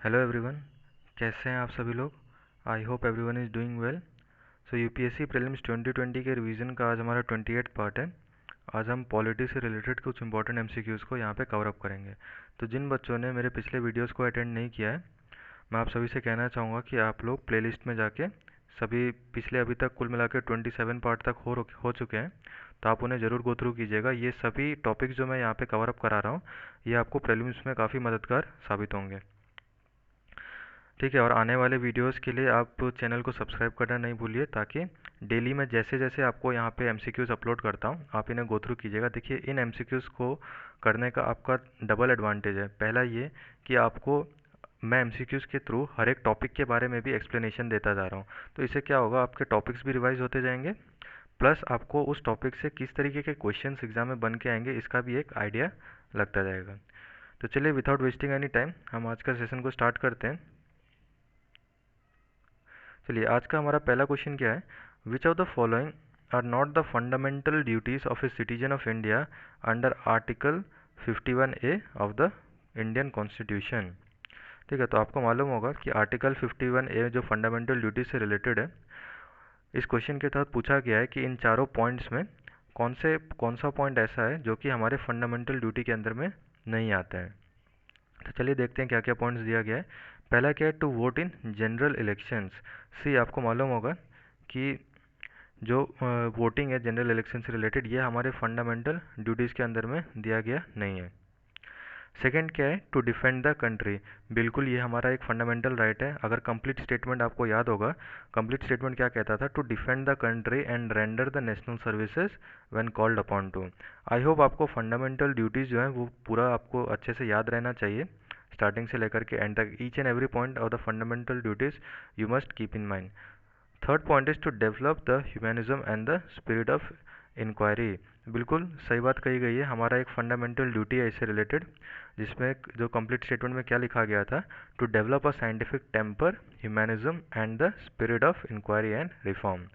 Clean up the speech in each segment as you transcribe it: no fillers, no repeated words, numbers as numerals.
Hello everyone, कैसे हैं आप सभी लोग। I hope everyone is doing well. So UPSC prelims 2020 के रिवीजन का आज हमारा 28 पार्ट है। आज हम पॉलिटी से रिलेटेड कुछ इंपॉर्टेंट एमसीक्यूज़ को यहाँ पे कवर अप करेंगे। तो जिन बच्चों ने मेरे पिछले वीडियोस को अटेंड नहीं किया है, मैं आप सभी से कहना चाहूँगा कि आप लोग प्लेलिस्ट में जाके सभी पिछले अभी तक कुल मिला के 27 पार्ट तक हो चुके हैं, तो आप उन्हें ज़रूर गो थ्रू कीजिएगा। ये सभी टॉपिक्स जो मैं यहाँ पे कवर अप करा रहा हूँ, ये आपको प्रीलिम्स में काफ़ी मददगार साबित होंगे। ठीक है, और आने वाले वीडियोस के लिए आप चैनल को सब्सक्राइब करना नहीं भूलिए, ताकि डेली मैं जैसे जैसे आपको यहाँ पे एमसीक्यूज़ अपलोड करता हूँ, आप इन्हें गो थ्रू कीजिएगा। देखिए, इन एमसीक्यूज़ को करने का आपका डबल एडवांटेज है। पहला ये कि आपको मैं एमसीक्यूज़ के थ्रू हर एक टॉपिक के बारे में भी एक्सप्लेनेशन देता जा रहा हूँ, तो इससे क्या होगा, आपके टॉपिक्स भी रिवाइज होते जाएंगे, प्लस आपको उस टॉपिक से किस तरीके के क्वेश्चन एग्जाम में बन के आएंगे इसका भी एक आइडिया लगता जाएगा। तो चलिए, विदाउट वेस्टिंग एनी टाइम हम आज का सेशन को स्टार्ट करते हैं। चलिए, आज का हमारा पहला क्वेश्चन क्या है। Which of the following are not the fundamental duties of a citizen of India under article 51A of the Indian constitution. ठीक है, तो आपको मालूम होगा कि आर्टिकल 51A जो फंडामेंटल ड्यूटीज से रिलेटेड है, इस क्वेश्चन के तहत पूछा गया है कि इन चारों पॉइंट्स में कौन सा पॉइंट ऐसा है जो कि हमारे फंडामेंटल ड्यूटी के अंदर में नहीं आता है। तो चलिए देखते हैं क्या क्या पॉइंट्स दिया गया है। पहला क्या है, to vote in general elections. See, आपको मालूम होगा कि जो वोटिंग है जनरल इलेक्शन से रिलेटेड, ये हमारे फंडामेंटल ड्यूटीज़ के अंदर में दिया गया नहीं है। सेकंड क्या है, टू डिफेंड द कंट्री। बिल्कुल, ये हमारा एक फंडामेंटल राइट है। अगर कंप्लीट स्टेटमेंट आपको याद होगा, कंप्लीट स्टेटमेंट क्या कहता था, to defend the country and render the national services when called upon to. I hope आपको फंडामेंटल ड्यूटीज़ जो है वो पूरा आपको अच्छे से याद रहना चाहिए, स्टार्टिंग से लेकर के एंड तक। Each and every point of the fundamental duties you must keep in mind. Third point is to develop the humanism and the spirit of inquiry. बिल्कुल सही बात कही गई है, हमारा एक फंडामेंटल ड्यूटी है इससे रिलेटेड, जिसमें जो कंप्लीट स्टेटमेंट में क्या लिखा गया था, to develop a scientific temper, humanism and the spirit of inquiry and reform.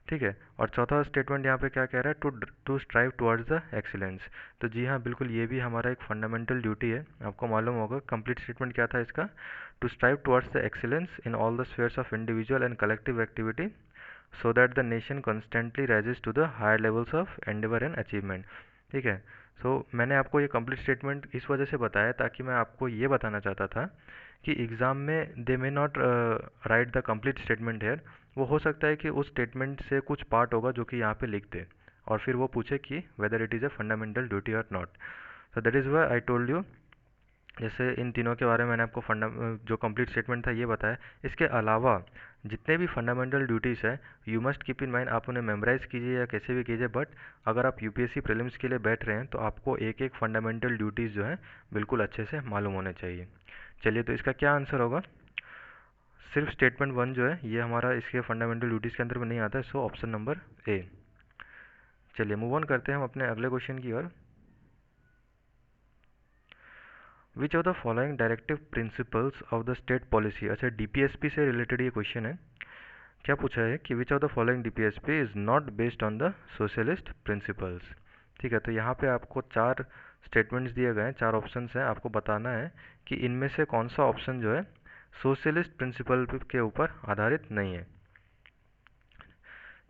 ठीक है, और चौथा स्टेटमेंट यहाँ पे क्या कह रहा है, to strive towards the excellence. तो जी हाँ, बिल्कुल ये भी हमारा एक फंडामेंटल ड्यूटी है। आपको मालूम होगा कंप्लीट स्टेटमेंट क्या था इसका, to strive towards the excellence in all the spheres of individual and collective activity so that the nation constantly rises to the higher levels of endeavor and achievement। ठीक है, मैंने आपको ये कंप्लीट स्टेटमेंट इस वजह से बताया ताकि मैं आपको ये बताना चाहता था कि एग्ज़ाम में they may not write the complete statement here. वो हो सकता है कि उस स्टेटमेंट से कुछ पार्ट होगा जो कि यहाँ पे लिख दे, और फिर वो पूछे कि whether it is a fundamental duty और not. So that is why I told you, जैसे इन तीनों के बारे में मैंने आपको जो कंप्लीट स्टेटमेंट था ये बताया। इसके अलावा जितने भी फंडामेंटल ड्यूटीज़ है, you must keep in mind, आप उन्हें मेमोराइज़ कीजिए या कैसे भी कीजिए, बट अगर आप यूपीएससी प्रीलिम्स के लिए बैठ रहे हैं तो आपको एक एक फंडामेंटल ड्यूटीज़ जो है बिल्कुल अच्छे से मालूम होने चाहिए। चलिए, तो इसका क्या आंसर होगा, सिर्फ स्टेटमेंट 1 जो है ये हमारा इसके फंडामेंटल ड्यूटीज़ के अंदर में नहीं आता है, सो ऑप्शन नंबर ए। चलिए मूव ऑन करते हैं हम अपने अगले क्वेश्चन की ओर। Which of the following directive principles of the state policy. अच्छा, डीपीएसपी से रिलेटेड ये क्वेश्चन है। क्या पूछा है कि which of the following DPSP is not based on the socialist principles. ठीक है, तो यहाँ पे आपको चार स्टेटमेंट्स दिए गए हैं, चार ऑप्शंस हैं, आपको बताना है कि इनमें से कौन सा ऑप्शन जो है सोशलिस्ट प्रिंसिपल के ऊपर आधारित नहीं है।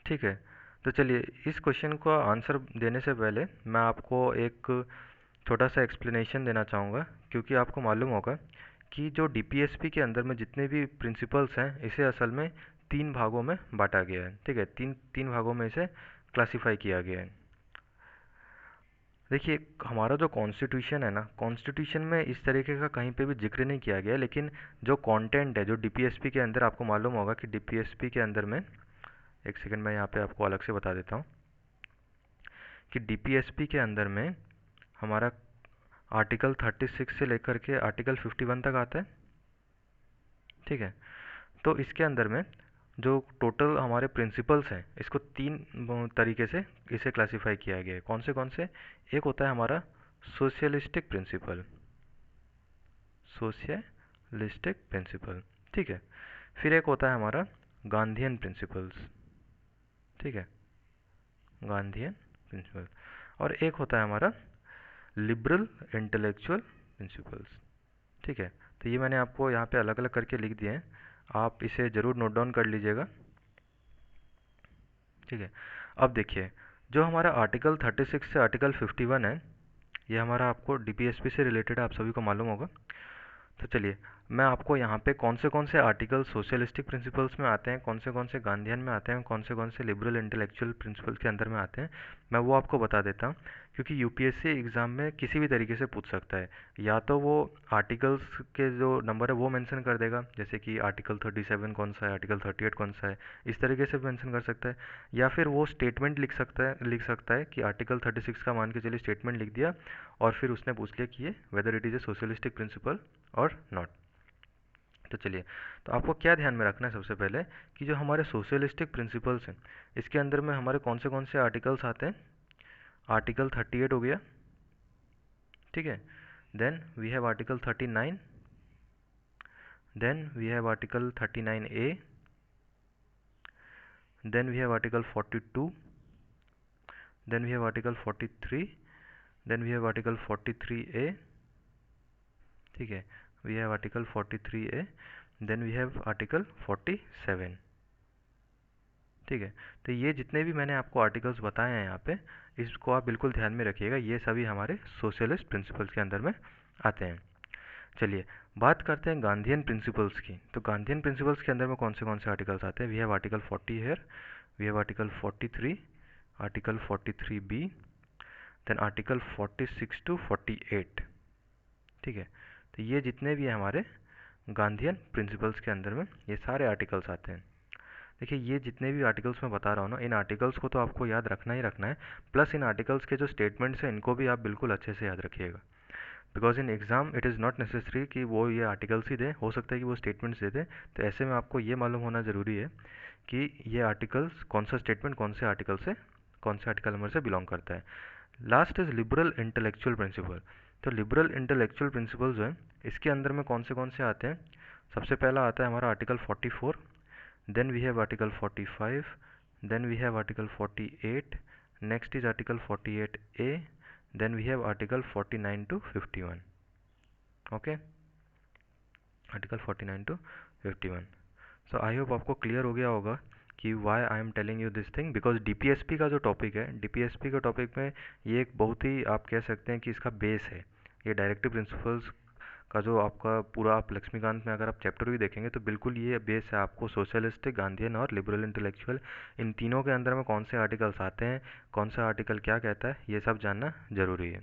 ठीक है, तो चलिए इस क्वेश्चन का आंसर देने से पहले मैं आपको एक छोटा सा एक्सप्लेनेशन देना चाहूँगा, क्योंकि आपको मालूम होगा कि जो डीपीएसपी के अंदर में जितने भी प्रिंसिपल्स हैं, इसे असल में तीन भागों में बांटा गया है। ठीक है, तीन तीन भागों में इसे क्लासिफाई किया गया है। देखिए, हमारा जो कॉन्स्टिट्यूशन है ना, कॉन्स्टिट्यूशन में इस तरीके का कहीं पे भी जिक्र नहीं किया गया है, लेकिन जो कंटेंट है जो डीपीएसपी के अंदर, आपको मालूम होगा कि डीपीएसपी के अंदर में, एक सेकंड मैं यहाँ पे आपको अलग से बता देता हूँ कि डीपीएसपी के अंदर में हमारा आर्टिकल 36 से लेकर के आर्टिकल 51 तक आता है। ठीक है, तो इसके अंदर में जो टोटल हमारे प्रिंसिपल्स हैं, इसको तीन तरीके से इसे क्लासिफाई किया गया है। कौन से, एक होता है हमारा सोशलिस्टिक प्रिंसिपल, सोशलिस्टिक प्रिंसिपल। ठीक है, फिर एक होता है हमारा गांधीयन प्रिंसिपल्स। ठीक है, गांधीयन प्रिंसिपल, और एक होता है हमारा लिबरल इंटेलेक्चुअल प्रिंसिपल्स। ठीक है, तो ये मैंने आपको यहाँ पे अलग अलग करके लिख दिए हैं, आप इसे ज़रूर नोट डाउन कर लीजिएगा। ठीक है, अब देखिए, जो हमारा आर्टिकल 36 से आर्टिकल 51 है, ये हमारा आपको डीपीएसपी से रिलेटेड है, आप सभी को मालूम होगा। तो चलिए, मैं आपको यहाँ पे कौन से आर्टिकल सोशलिस्टिक प्रिंसिपल्स में आते हैं, कौन से गांधीयन में आते हैं, कौन से लिबरल इंटेलेक्चुअल प्रिंसिपल्स के अंदर में आते हैं, मैं वो आपको बता देता हूँ। क्योंकि यूपीएससी एग्ज़ाम में किसी भी तरीके से पूछ सकता है, या तो वो आर्टिकल्स के जो नंबर है वो मेंशन कर देगा, जैसे कि आर्टिकल 37 कौन सा है, आर्टिकल 38 कौन सा है, इस तरीके से मेंशन कर सकता है। या फिर वो स्टेटमेंट लिख सकता है कि आर्टिकल 36 का मान के चलिए स्टेटमेंट लिख दिया, और फिर उसने पूछ लिया कि ये weather it is A socialistic principle और नॉट। तो चलिए, तो आपको क्या ध्यान में रखना है सबसे पहले, कि जो हमारे सोशलिस्टिक प्रिंसिपल्स हैं, इसके अंदर में हमारे कौन से आर्टिकल्स आते हैं। आर्टिकल 38 हो गया, ठीक है, then we have article 39, then we have article 39A, then we have article 42, then we have article 43, then we have article 43A, ठीक है, we have article 43A, then we have article 47। ठीक है, तो ये जितने भी मैंने आपको आर्टिकल्स बताए हैं यहाँ पे, इसको आप बिल्कुल ध्यान में रखिएगा, ये सभी हमारे सोशलिस्ट प्रिंसिपल्स के अंदर में आते हैं। चलिए, बात करते हैं गांधीयन प्रिंसिपल्स की। तो गांधीयन प्रिंसिपल्स के अंदर में कौन से आर्टिकल्स आते हैं। We have article 40 here, we have article 43, article 43B, then article 46 to 48। ठीक है, तो ये जितने भी हैं हमारे गांधीयन प्रिंसिपल्स के अंदर में, ये सारे आर्टिकल्स आते हैं। देखिए, ये जितने भी आर्टिकल्स मैं बता रहा हूँ ना, इन आर्टिकल्स को तो आपको याद रखना ही रखना है, प्लस इन आर्टिकल्स के जो स्टेटमेंट्स हैं इनको भी आप बिल्कुल अच्छे से याद रखिएगा। Because in exam it is not necessary कि वो ये आर्टिकल्स ही दें, हो सकता है कि वो स्टेटमेंट्स दे दें। तो ऐसे में आपको ये मालूम होना ज़रूरी है कि ये आर्टिकल्स कौन सा स्टेटमेंट कौन से आर्टिकल नंबर से बिलोंग करता है। Last is liberal intellectual principle. तो लिबरल इंटेलेक्चुअल प्रिंसिपल जो है, इसके अंदर में कौन से आते हैं। सबसे पहला आता है हमारा article 44, then we have article 45, then we have article 48, next is article 48A, then we have article 49 to 51. Okay, article 49 to 51. So I hope आपको क्लियर हो गया होगा कि why I am telling you this thing, because DPSP का जो topic है, DPSP के topic में ये एक बहुत ही आप कह सकते हैं कि इसका बेस है। ये डायरेक्टिव प्रिंसिपल्स का जो आपका पूरा, आप लक्ष्मीकांत में अगर आप चैप्टर भी देखेंगे तो बिल्कुल ये बेस है। आपको सोशलिस्टिक, गांधीयन और लिबरल इंटेलेक्चुअल, इन तीनों के अंदर में कौन से आर्टिकल्स आते हैं, कौन सा आर्टिकल क्या कहता है, ये सब जानना ज़रूरी है।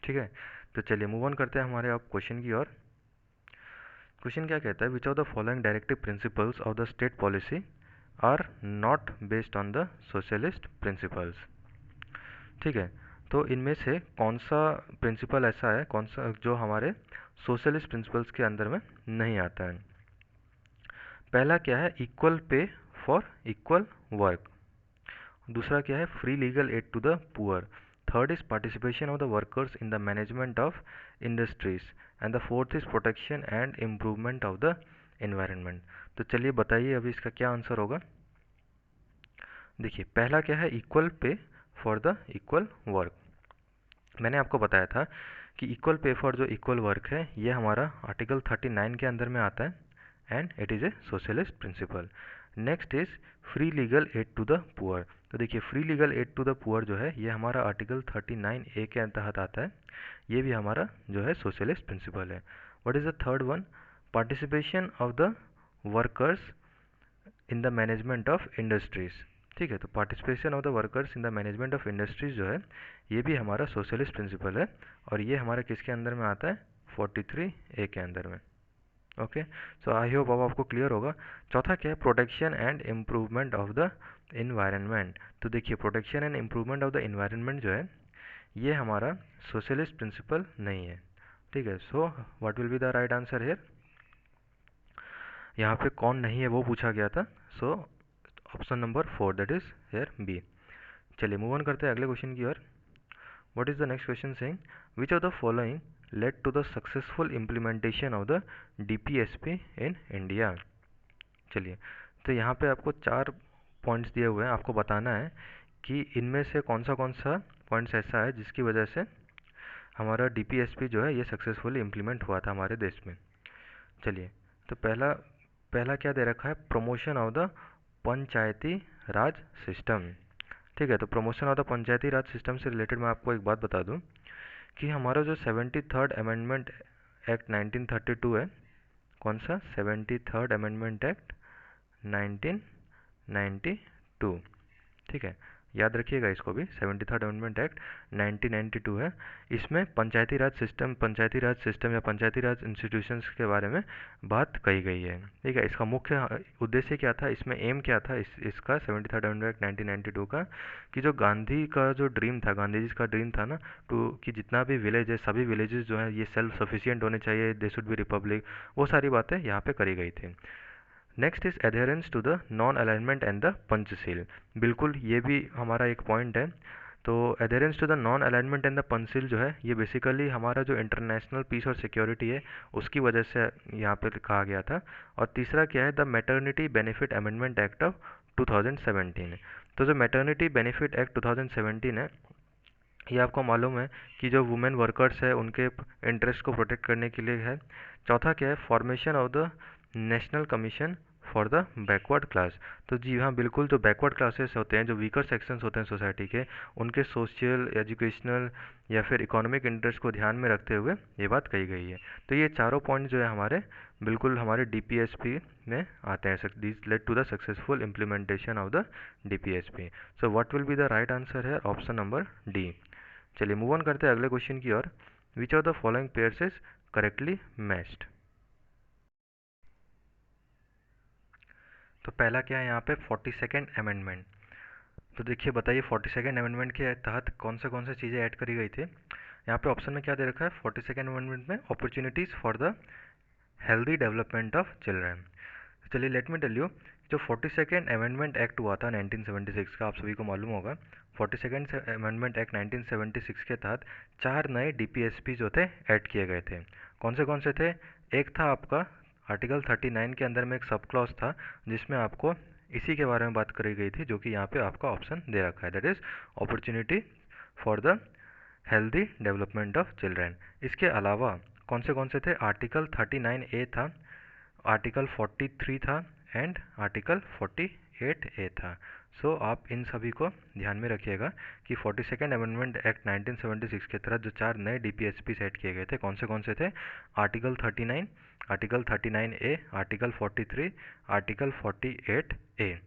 ठीक है, तो चलिए मूव ऑन करते हैं हमारे आप क्वेश्चन की ओर। क्वेश्चन क्या कहता है, which of the following directive principles of the state policy are not based on the socialist principles. ठीक है, तो इनमें से कौन सा प्रिंसिपल ऐसा है, कौन सा जो हमारे सोशलिस्ट प्रिंसिपल्स के अंदर में नहीं आता है। पहला क्या है, equal pay for equal work. दूसरा क्या है, free legal aid to the poor. Third is participation of the workers in the management of industries, and the fourth is protection and improvement of the environment. तो चलिए बताइए अभी इसका क्या answer होगा। देखिए, पहला क्या है, equal pay for the equal work. मैंने आपको बताया था कि इक्वल पे फॉर जो इक्वल वर्क है, ये हमारा आर्टिकल 39 के अंदर में आता है, and it is a socialist principle. Next is free legal aid to the poor. तो देखिए, free legal aid to the poor जो है, ये हमारा आर्टिकल 39A के तहत आता है, ये भी हमारा जो है सोशलिस्ट प्रिंसिपल है। What is the third one, participation of the workers in the management of industries. ठीक है, तो participation of the workers in the management of industries जो है, ये भी हमारा सोशलिस्ट प्रिंसिपल है, और ये हमारा किसके अंदर में आता है, 43A के अंदर में। ओके, सो आई होप अब आपको क्लियर होगा। चौथा क्या है, protection and improvement of the environment. तो देखिए, protection and improvement of the environment जो है, ये हमारा सोशलिस्ट प्रिंसिपल नहीं है। ठीक है, so what will be the right answer here. यहाँ पे कौन नहीं है वो पूछा गया था, so option number 4 that is here B. चलिए मूव ऑन करते हैं अगले क्वेश्चन की ओर। What is the next question saying, which of the following led to the successful implementation of the DPSP in India. चलिए, तो यहाँ पे आपको 4 पॉइंट्स दिए हुए हैं, आपको बताना है कि इनमें से कौन सा पॉइंट्स ऐसा है जिसकी वजह से हमारा DPSP जो है ये सक्सेसफुली इम्प्लीमेंट हुआ था हमारे देश में। चलिए, तो पहला पहला क्या दे रखा है, promotion of the Panchayati Raj system. ठीक है, तो promotion of the Panchayati Raj system से रिलेटेड मैं आपको एक बात बता दूं कि हमारा जो 73rd अमेंडमेंट एक्ट 1932 है, कौन सा, 73rd अमेंडमेंट एक्ट 1992, ठीक है, याद रखिएगा इसको भी, 73rd अमेंडमेंट एक्ट 1992 है। इसमें पंचायती राज सिस्टम या पंचायती राज इंस्टीट्यूशंस के बारे में बात कही गई है। ठीक है, इसका मुख्य उद्देश्य क्या था, इसमें एम क्या था इसका 73rd अमेंडमेंट एक्ट 1992 का, कि जो गांधी का जो ड्रीम था, गांधी जी का ड्रीम था ना, तो कि जितना भी विलेज है, सभी विलेजेस जो है ये सेल्फ सफिशिएंट होने चाहिए, दे शुड बी रिपब्लिक, वो सारी बातें यहाँ पे करी गई थी। Next is adherence to the non alignment and the Panchsheel. बिल्कुल ये भी हमारा एक पॉइंट है। तो adherence to the non alignment and the Panchsheel जो है ये बेसिकली हमारा जो इंटरनेशनल पीस और सिक्योरिटी है उसकी वजह से यहाँ पे कहा गया था। और तीसरा क्या है, the maternity benefit amendment act of 2017। तो जो मैटरनिटी बेनिफिट एक्ट 2017 है, ये आपको मालूम है कि जो वुमेन वर्कर्स है उनके इंटरेस्ट को प्रोटेक्ट करने के लिए है। चौथा क्या है, formation of the national commission for the backward class. तो जी हाँ, बिल्कुल, जो बैकवर्ड क्लासेस होते हैं, जो वीकर सेक्शंस होते हैं सोसाइटी के, उनके सोशल, एजुकेशनल या फिर इकोनॉमिक इंटरेस्ट को ध्यान में रखते हुए ये बात कही गई है। तो ये चारों पॉइंट जो है हमारे बिल्कुल हमारे DPSP में आते हैं। This led to the successful implementation of the DPSP। So what will be the right answer है, ऑप्शन नंबर डी। चलिए मूव ऑन करते हैं अगले क्वेश्चन की ओर। Which of the following pairs is correctly matched. तो पहला क्या है यहाँ पे, 42nd अमेंडमेंट। तो देखिए बताइए 42nd अमेंडमेंट के तहत कौन से चीज़ें ऐड करी गई थी। यहाँ पे ऑप्शन में क्या दे रखा है, 42nd अमेंडमेंट में opportunities for the healthy development of children. चलिए लेट मी टेल यू, जो 42nd अमेंडमेंट एक्ट हुआ था 1976 का, आप सभी को मालूम होगा। 42nd अमेंडमेंट एक्ट 1976 के तहत 4 नए DPSP जो थे ऐड किए गए थे। कौन से थे, एक था आपका आर्टिकल 39 के अंदर में एक सब क्लॉज था जिसमें आपको इसी के बारे में बात करी गई थी, जो कि यहाँ पे आपका ऑप्शन दे रखा है, that is opportunity for the healthy development of children. इसके अलावा कौन से थे, आर्टिकल 39A था, आर्टिकल 43 था एंड आर्टिकल 48A था। सो आप इन सभी को ध्यान में रखिएगा कि 42nd अमेंडमेंट एक्ट 1976 के तहत जो 4 नए DPSP सेट किए गए थे, कौन से थे, article 39, article 39A, article 43, article 48A।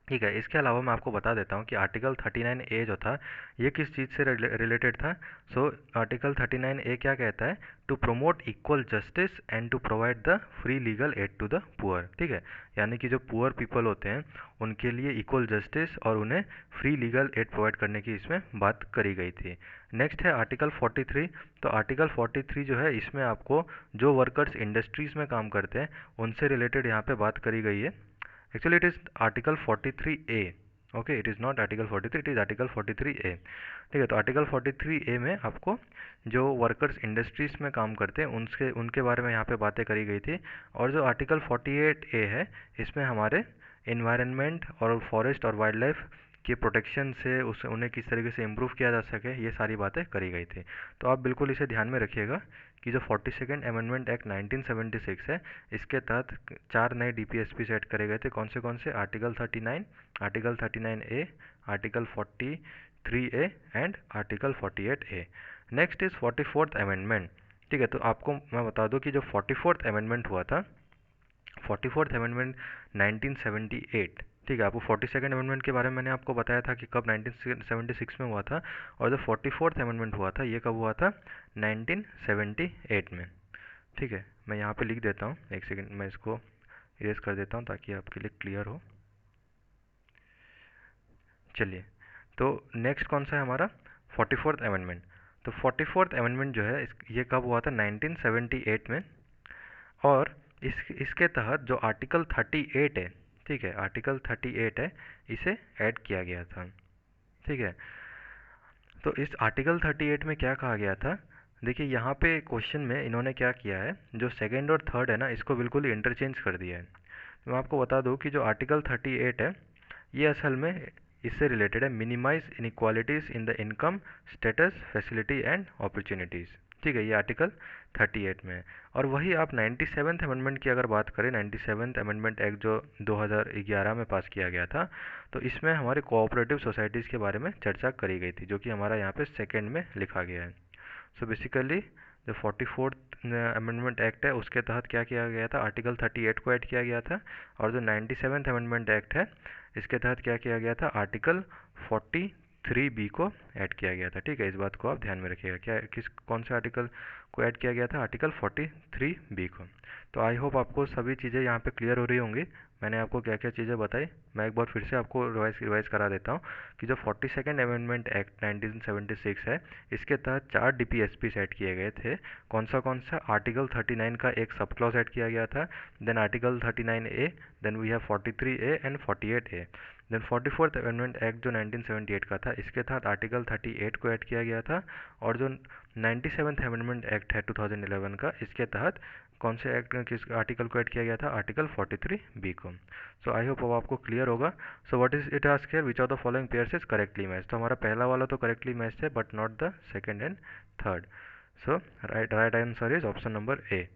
ठीक है, इसके अलावा मैं आपको बता देता हूँ कि आर्टिकल 39A जो था ये किस चीज़ से रिलेटेड था। सो आर्टिकल 39A क्या कहता है, to promote equal justice and to provide the free legal aid to the poor. ठीक है, यानी कि जो पुअर पीपल होते हैं उनके लिए इक्वल जस्टिस और उन्हें फ्री लीगल एड प्रोवाइड करने की इसमें बात करी गई थी। नेक्स्ट है आर्टिकल 43। तो आर्टिकल 43 जो है इसमें आपको जो वर्कर्स इंडस्ट्रीज़ में काम करते हैं उनसे रिलेटेड यहाँ पे बात करी गई है। Actually, it is Article 43A. Okay, it is not Article 43, it is Article 43A. ठीक है, तो आर्टिकल 43A में आपको जो वर्कर्स इंडस्ट्रीज में काम करते हैं उनके बारे में यहाँ पे बातें करी गई थी। और जो आर्टिकल 48A है इसमें हमारे इन्वायरमेंट और फॉरेस्ट और वाइल्ड लाइफ के प्रोटेक्शन से उन्हें किस तरीके से इम्प्रूव किया जा सके, ये सारी बातें करी गई थी। तो आप बिल्कुल इसे ध्यान में रखिएगा कि जो 42nd अमेंडमेंट एक्ट 1976 है इसके तहत 4 नए DPSP सेट करे गए थे। कौन से, article 39, article 39A, article 43A and article 48A। Next is 44th amendment. ठीक है, तो आपको मैं बता दूं कि जो 44th अमेंडमेंट हुआ था, 44th अमेंडमेंट 1978। ठीक है, आपको 42nd अमेंडमेंट के बारे में मैंने आपको बताया था कि कब 1976 में हुआ था, और जो 44th अमेंडमेंट हुआ था ये कब हुआ था, 1978 में। ठीक है, मैं यहाँ पे लिख देता हूँ, एक सेकंड मैं इसको इरेज कर देता हूँ ताकि आपके लिए क्लियर हो। चलिए, तो नेक्स्ट कौन सा है हमारा, 44th अमेंडमेंट। तो 44th अमेंडमेंट जो है ये कब हुआ था, 1978 में। और इसके तहत जो आर्टिकल 38 है, ठीक है, आर्टिकल 38 है, इसे ऐड किया गया था। ठीक है, तो इस आर्टिकल 38 में क्या कहा गया था, देखिए यहाँ पे क्वेश्चन में इन्होंने क्या किया है, जो सेकंड और थर्ड है ना इसको बिल्कुल इंटरचेंज कर दिया है। तो मैं आपको बता दूँ कि जो आर्टिकल 38 है ये असल में इससे रिलेटेड है, minimise inequalities in the income status facility and opportunities. ठीक है, ये आर्टिकल 38 में है। और वही आप 97th अमेंडमेंट की अगर बात करें, 97th अमेंडमेंट एक्ट जो 2011 में पास किया गया था, तो इसमें हमारे कोऑपरेटिव सोसाइटीज़ के बारे में चर्चा करी गई थी, जो कि हमारा यहाँ पे सेकेंड में लिखा गया है। सो बेसिकली जो 44th अमेंडमेंट एक्ट है उसके तहत क्या किया गया था, आर्टिकल 38 को ऐड किया गया था। और जो 97th अमेंडमेंट एक्ट है इसके तहत क्या किया गया था, आर्टिकल 43B को ऐड किया गया था। ठीक है, इस बात को आप ध्यान में रखिएगा, क्या कौन से आर्टिकल को ऐड किया गया था, आर्टिकल 43B को। तो आई होप आपको सभी चीज़ें यहाँ पे क्लियर हो रही होंगी। मैंने आपको क्या क्या चीज़ें बताई, मैं एक बार फिर से आपको रिवाइज करा देता हूँ कि जो 42nd अमेंडमेंट एक्ट 1976 है, इसके तहत 4 DPSP ऐड किए गए थे। कौन सा, आर्टिकल 39 का एक सब क्लॉज ऐड किया गया था, then article 39A, then we have 43A and 48A। Then 44th amendment act जो 1978 का था, इसके तहत आर्टिकल 38 को ऐड किया गया था। और जो 97th अमेंडमेंट एक्ट है 2011 का, इसके तहत कौन से एक्ट किस आर्टिकल को ऐड किया गया था, आर्टिकल 43B को। सो आई होप अब आपको क्लियर होगा। So what is it ask here, which of the following pairs is correctly matched. तो हमारा पहला वाला तो करेक्टली मैच्ड है, but not the second and third. So right answer is option number A.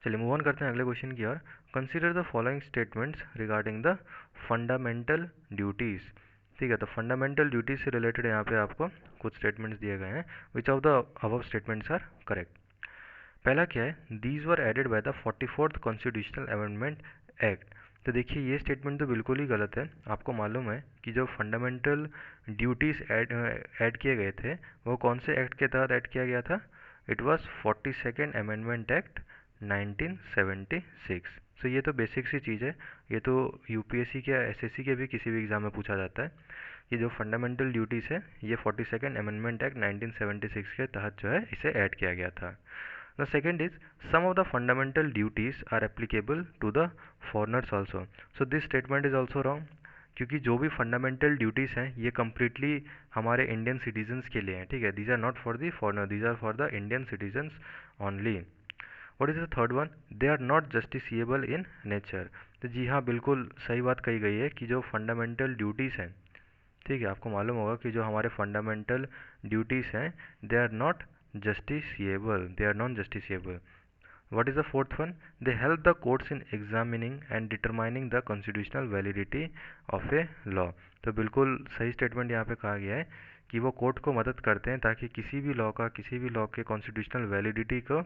चलिए मूव ऑन करते हैं अगले क्वेश्चन की ओर। Consider the following statements regarding the fundamental duties. ठीक है, तो फंडामेंटल ड्यूटीज से रिलेटेड यहाँ पे आपको कुछ स्टेटमेंट्स दिए गए हैं। Which of the above statements are correct. पहला क्या है, these were added by the 44th constitutional amendment act. तो देखिए ये स्टेटमेंट तो बिल्कुल ही गलत है। आपको मालूम है कि जो फंडामेंटल ड्यूटीज़ ऐड किए गए थे वो कौन से एक्ट के तहत ऐड किया गया था, it was 42nd amendment act 1976। सो ये तो बेसिक सी चीज़ है, ये तो यूपीएससी के एसएससी के भी किसी भी एग्ज़ाम में पूछा जाता है कि जो फंडामेंटल ड्यूटीज़ है ये 42nd अमेंडमेंट एक्ट 1976 के तहत जो है इसे ऐड किया गया था। The second is some of the fundamental duties are applicable to the foreigners also. So this statement is also wrong, क्योंकि जो भी फंडामेंटल ड्यूटीज़ हैं ये कम्प्लीटली हमारे इंडियन सिटीजन्स के लिए हैं। ठीक है, these are not for the foreigner, these are for the Indian citizens only. What is the third one, they are not justiciable in nature. तो जी हाँ, बिल्कुल सही बात कही गई है कि जो फंडामेंटल ड्यूटीज़ हैं, ठीक है, आपको मालूम होगा कि जो हमारे फंडामेंटल ड्यूटीज़ हैं they are not justiciable, they are non-justiciable. What is the fourth one? They help the courts in examining and determining the constitutional validity of a law. तो बिल्कुल सही स्टेटमेंट यहाँ पे कहा गया है कि वो कोर्ट को मदद करते हैं ताकि किसी भी लॉ के कॉन्स्टिट्यूशनल वैलिडिटी को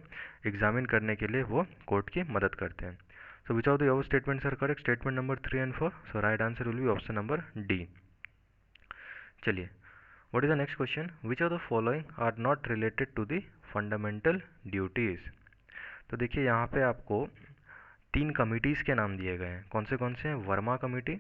एग्जामिन करने के लिए वो कोर्ट की मदद करते हैं। So which of the above statements are correct, statement number 3 and 4। So right answer will be option number D. चलिए, what is the next question, which of the following are not related to the fundamental duties। तो देखिए यहाँ पे आपको 3 committees के नाम दिए गए हैं। कौन से हैं, Verma committee,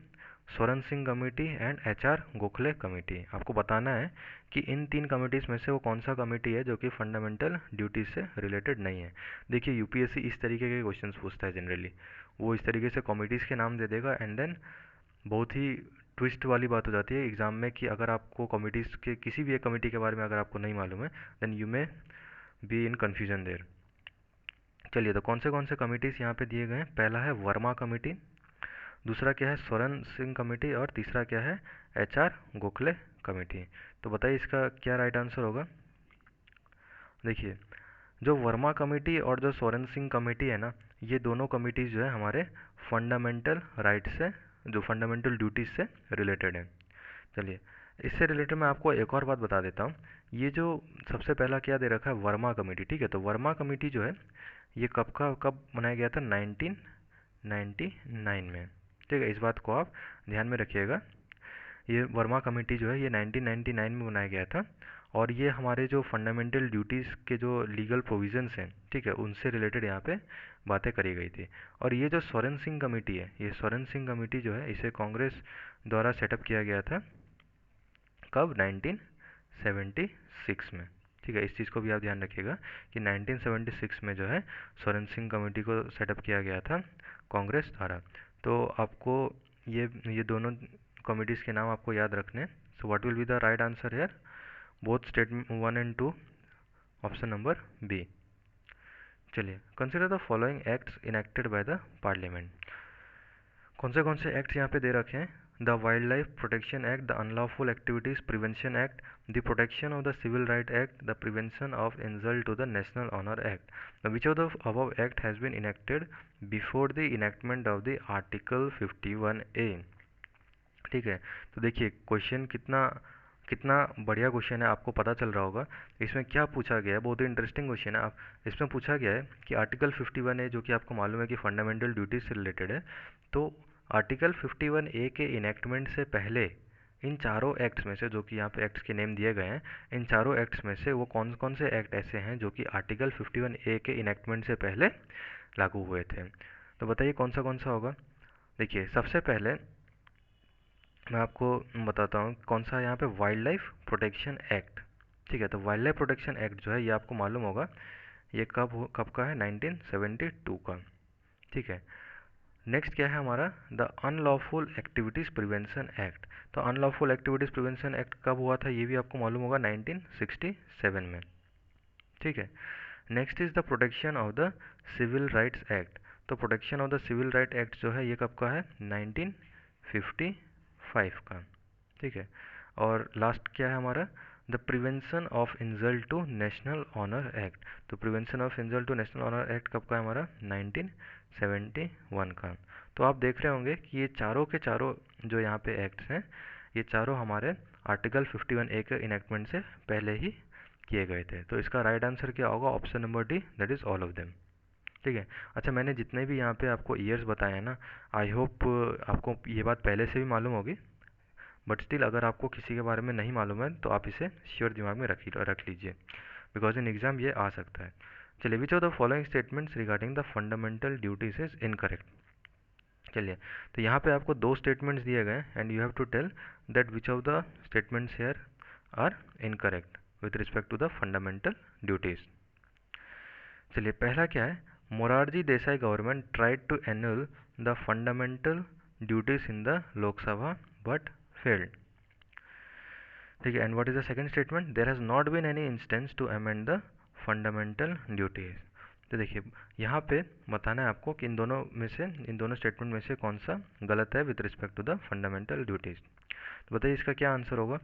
Swaran Singh committee and HR Gokhale committee. आपको बताना है कि इन 3 कमिटीज़ में से वो कौन सा कमेटी है जो कि फंडामेंटल ड्यूटीज़ से रिलेटेड नहीं है। देखिए यूपीएससी इस तरीके के क्वेश्चंस पूछता है जनरली, वो इस तरीके से कमिटीज़ के नाम दे देगा एंड देन बहुत ही ट्विस्ट वाली बात हो जाती है एग्ज़ाम में कि अगर आपको कमिटीज़ के किसी भी एक कमेटी के बारे में अगर आपको नहीं मालूम है then you may be in confusion there. चलिए, तो कौन से कमिटीज़ यहाँ पे दिए गए हैं। पहला है वर्मा कमेटी, दूसरा क्या है स्वरण सिंह कमेटी, और तीसरा क्या है HR गोखले कमेटी। तो बताइए इसका क्या राइट आंसर होगा। देखिए जो वर्मा कमेटी और जो स्वरण सिंह कमेटी है ना, ये दोनों कमिटीज़ जो है हमारे फंडामेंटल राइट से, जो फंडामेंटल ड्यूटीज़ से रिलेटेड है। चलिए इससे रिलेटेड मैं आपको एक और बात बता देता हूँ। ये जो सबसे पहला क्या दे रखा है, वर्मा कमेटी। ठीक है, तो वर्मा कमेटी जो है ये कब बनाया गया था, 1999 में। ठीक है, इस बात को आप ध्यान में रखिएगा। ये वर्मा कमेटी जो है ये 1999 में बनाया गया था और ये हमारे जो फंडामेंटल ड्यूटीज़ के जो लीगल प्रोविजंस हैं, ठीक है, उनसे रिलेटेड यहाँ पे बातें करी गई थी। और ये जो स्वरण सिंह कमेटी है, ये स्वरण सिंह कमेटी जो है इसे कांग्रेस द्वारा सेटअप किया गया था कब, 1976 में। ठीक है, इस चीज़ को भी आप ध्यान रखिएगा कि 1976 में जो है स्वरण सिंह कमेटी को सेटअप किया गया था कांग्रेस द्वारा। तो आपको ये दोनों कमिटीज़ के नाम आपको याद रखने। So what will be the right answer here, both statement 1 and 2, option number B. चलिए, consider the following acts enacted by the parliament. कौन से एक्ट्स यहाँ पे दे रखे हैं the Wildlife Protection Act, the Unlawful Activities Prevention Act, the Protection of the Civil Rights Act, the Prevention of Insult to the National Honor Act. Now, which of the above act has been enacted before the enactment of the Article 51A? ठीक है, तो देखिए question कितना कितना बढ़िया question है, आपको पता चल रहा होगा इसमें क्या पूछा गया है। बहुत ही इंटरेस्टिंग क्वेश्चन है। आप इसमें पूछा गया है कि आर्टिकल 51 ए, जो कि आपको मालूम है कि फंडामेंटल ड्यूटीज से रिलेटेड है, तो आर्टिकल 51 ए के इनेक्टमेंट से पहले इन चारों एक्ट्स में से, जो कि यहाँ पे एक्ट्स के नेम दिए गए हैं, इन चारों एक्ट्स में से वो कौन कौन से एक्ट ऐसे हैं जो कि आर्टिकल 51 ए के इनेक्टमेंट से पहले लागू हुए थे। तो बताइए कौन सा होगा। देखिए सबसे पहले मैं आपको बताता हूँ कौन सा यहाँ पे वाइल्ड लाइफ प्रोटेक्शन एक्ट। ठीक है, तो वाइल्ड लाइफ प्रोटेक्शन एक्ट जो है ये आपको मालूम होगा ये कब का है, 1972 का। ठीक है, नेक्स्ट क्या है हमारा, the unlawful activities prevention act. तो अनलॉफुल एक्टिविटीज़ प्रिवेंशन एक्ट कब हुआ था ये भी आपको मालूम होगा, 1967 में। ठीक है, next is the protection of the civil rights act. तो protection of the civil right act जो है ये कब का है, 1955 का। ठीक है, और लास्ट क्या है हमारा, the prevention of insult to national honour act. तो prevention of insult to national honour act कब का है हमारा, 1971 का। तो आप देख रहे होंगे कि ये चारों के चारों जो यहाँ पे एक्ट्स हैं ये चारों हमारे आर्टिकल 51 ए के इनेक्टमेंट से पहले ही किए गए थे। तो इसका राइट आंसर क्या होगा, option number D, that is all of them. ठीक है, अच्छा मैंने जितने भी यहाँ पे आपको ईयर्स बताए हैं ना, आई होप आपको ये बात पहले से भी मालूम होगी, बट स्टिल अगर आपको किसी के बारे में नहीं मालूम है तो आप इसे श्योर दिमाग में रख लीजिए, बिकॉज इन एग्जाम ये आ सकता है। चलिए, which of the following statements regarding the fundamental duties is incorrect. चलिए, तो यहाँ पे आपको दो स्टेटमेंट्स दिए गए and you have to tell that which of the statements here are incorrect with respect to the fundamental duties. चलिए, पहला क्या है, Morarji Desai government tried to annul the fundamental duties in the Lok Sabha but failed. ठीक है, and what is the second statement, there has not been any instance to amend the fundamental duties. तो देखिए यहाँ पे बताना है आपको कि इन दोनों स्टेटमेंट में से कौन सा गलत है with respect to the fundamental duties. तो बताइए इसका क्या आंसर होगा।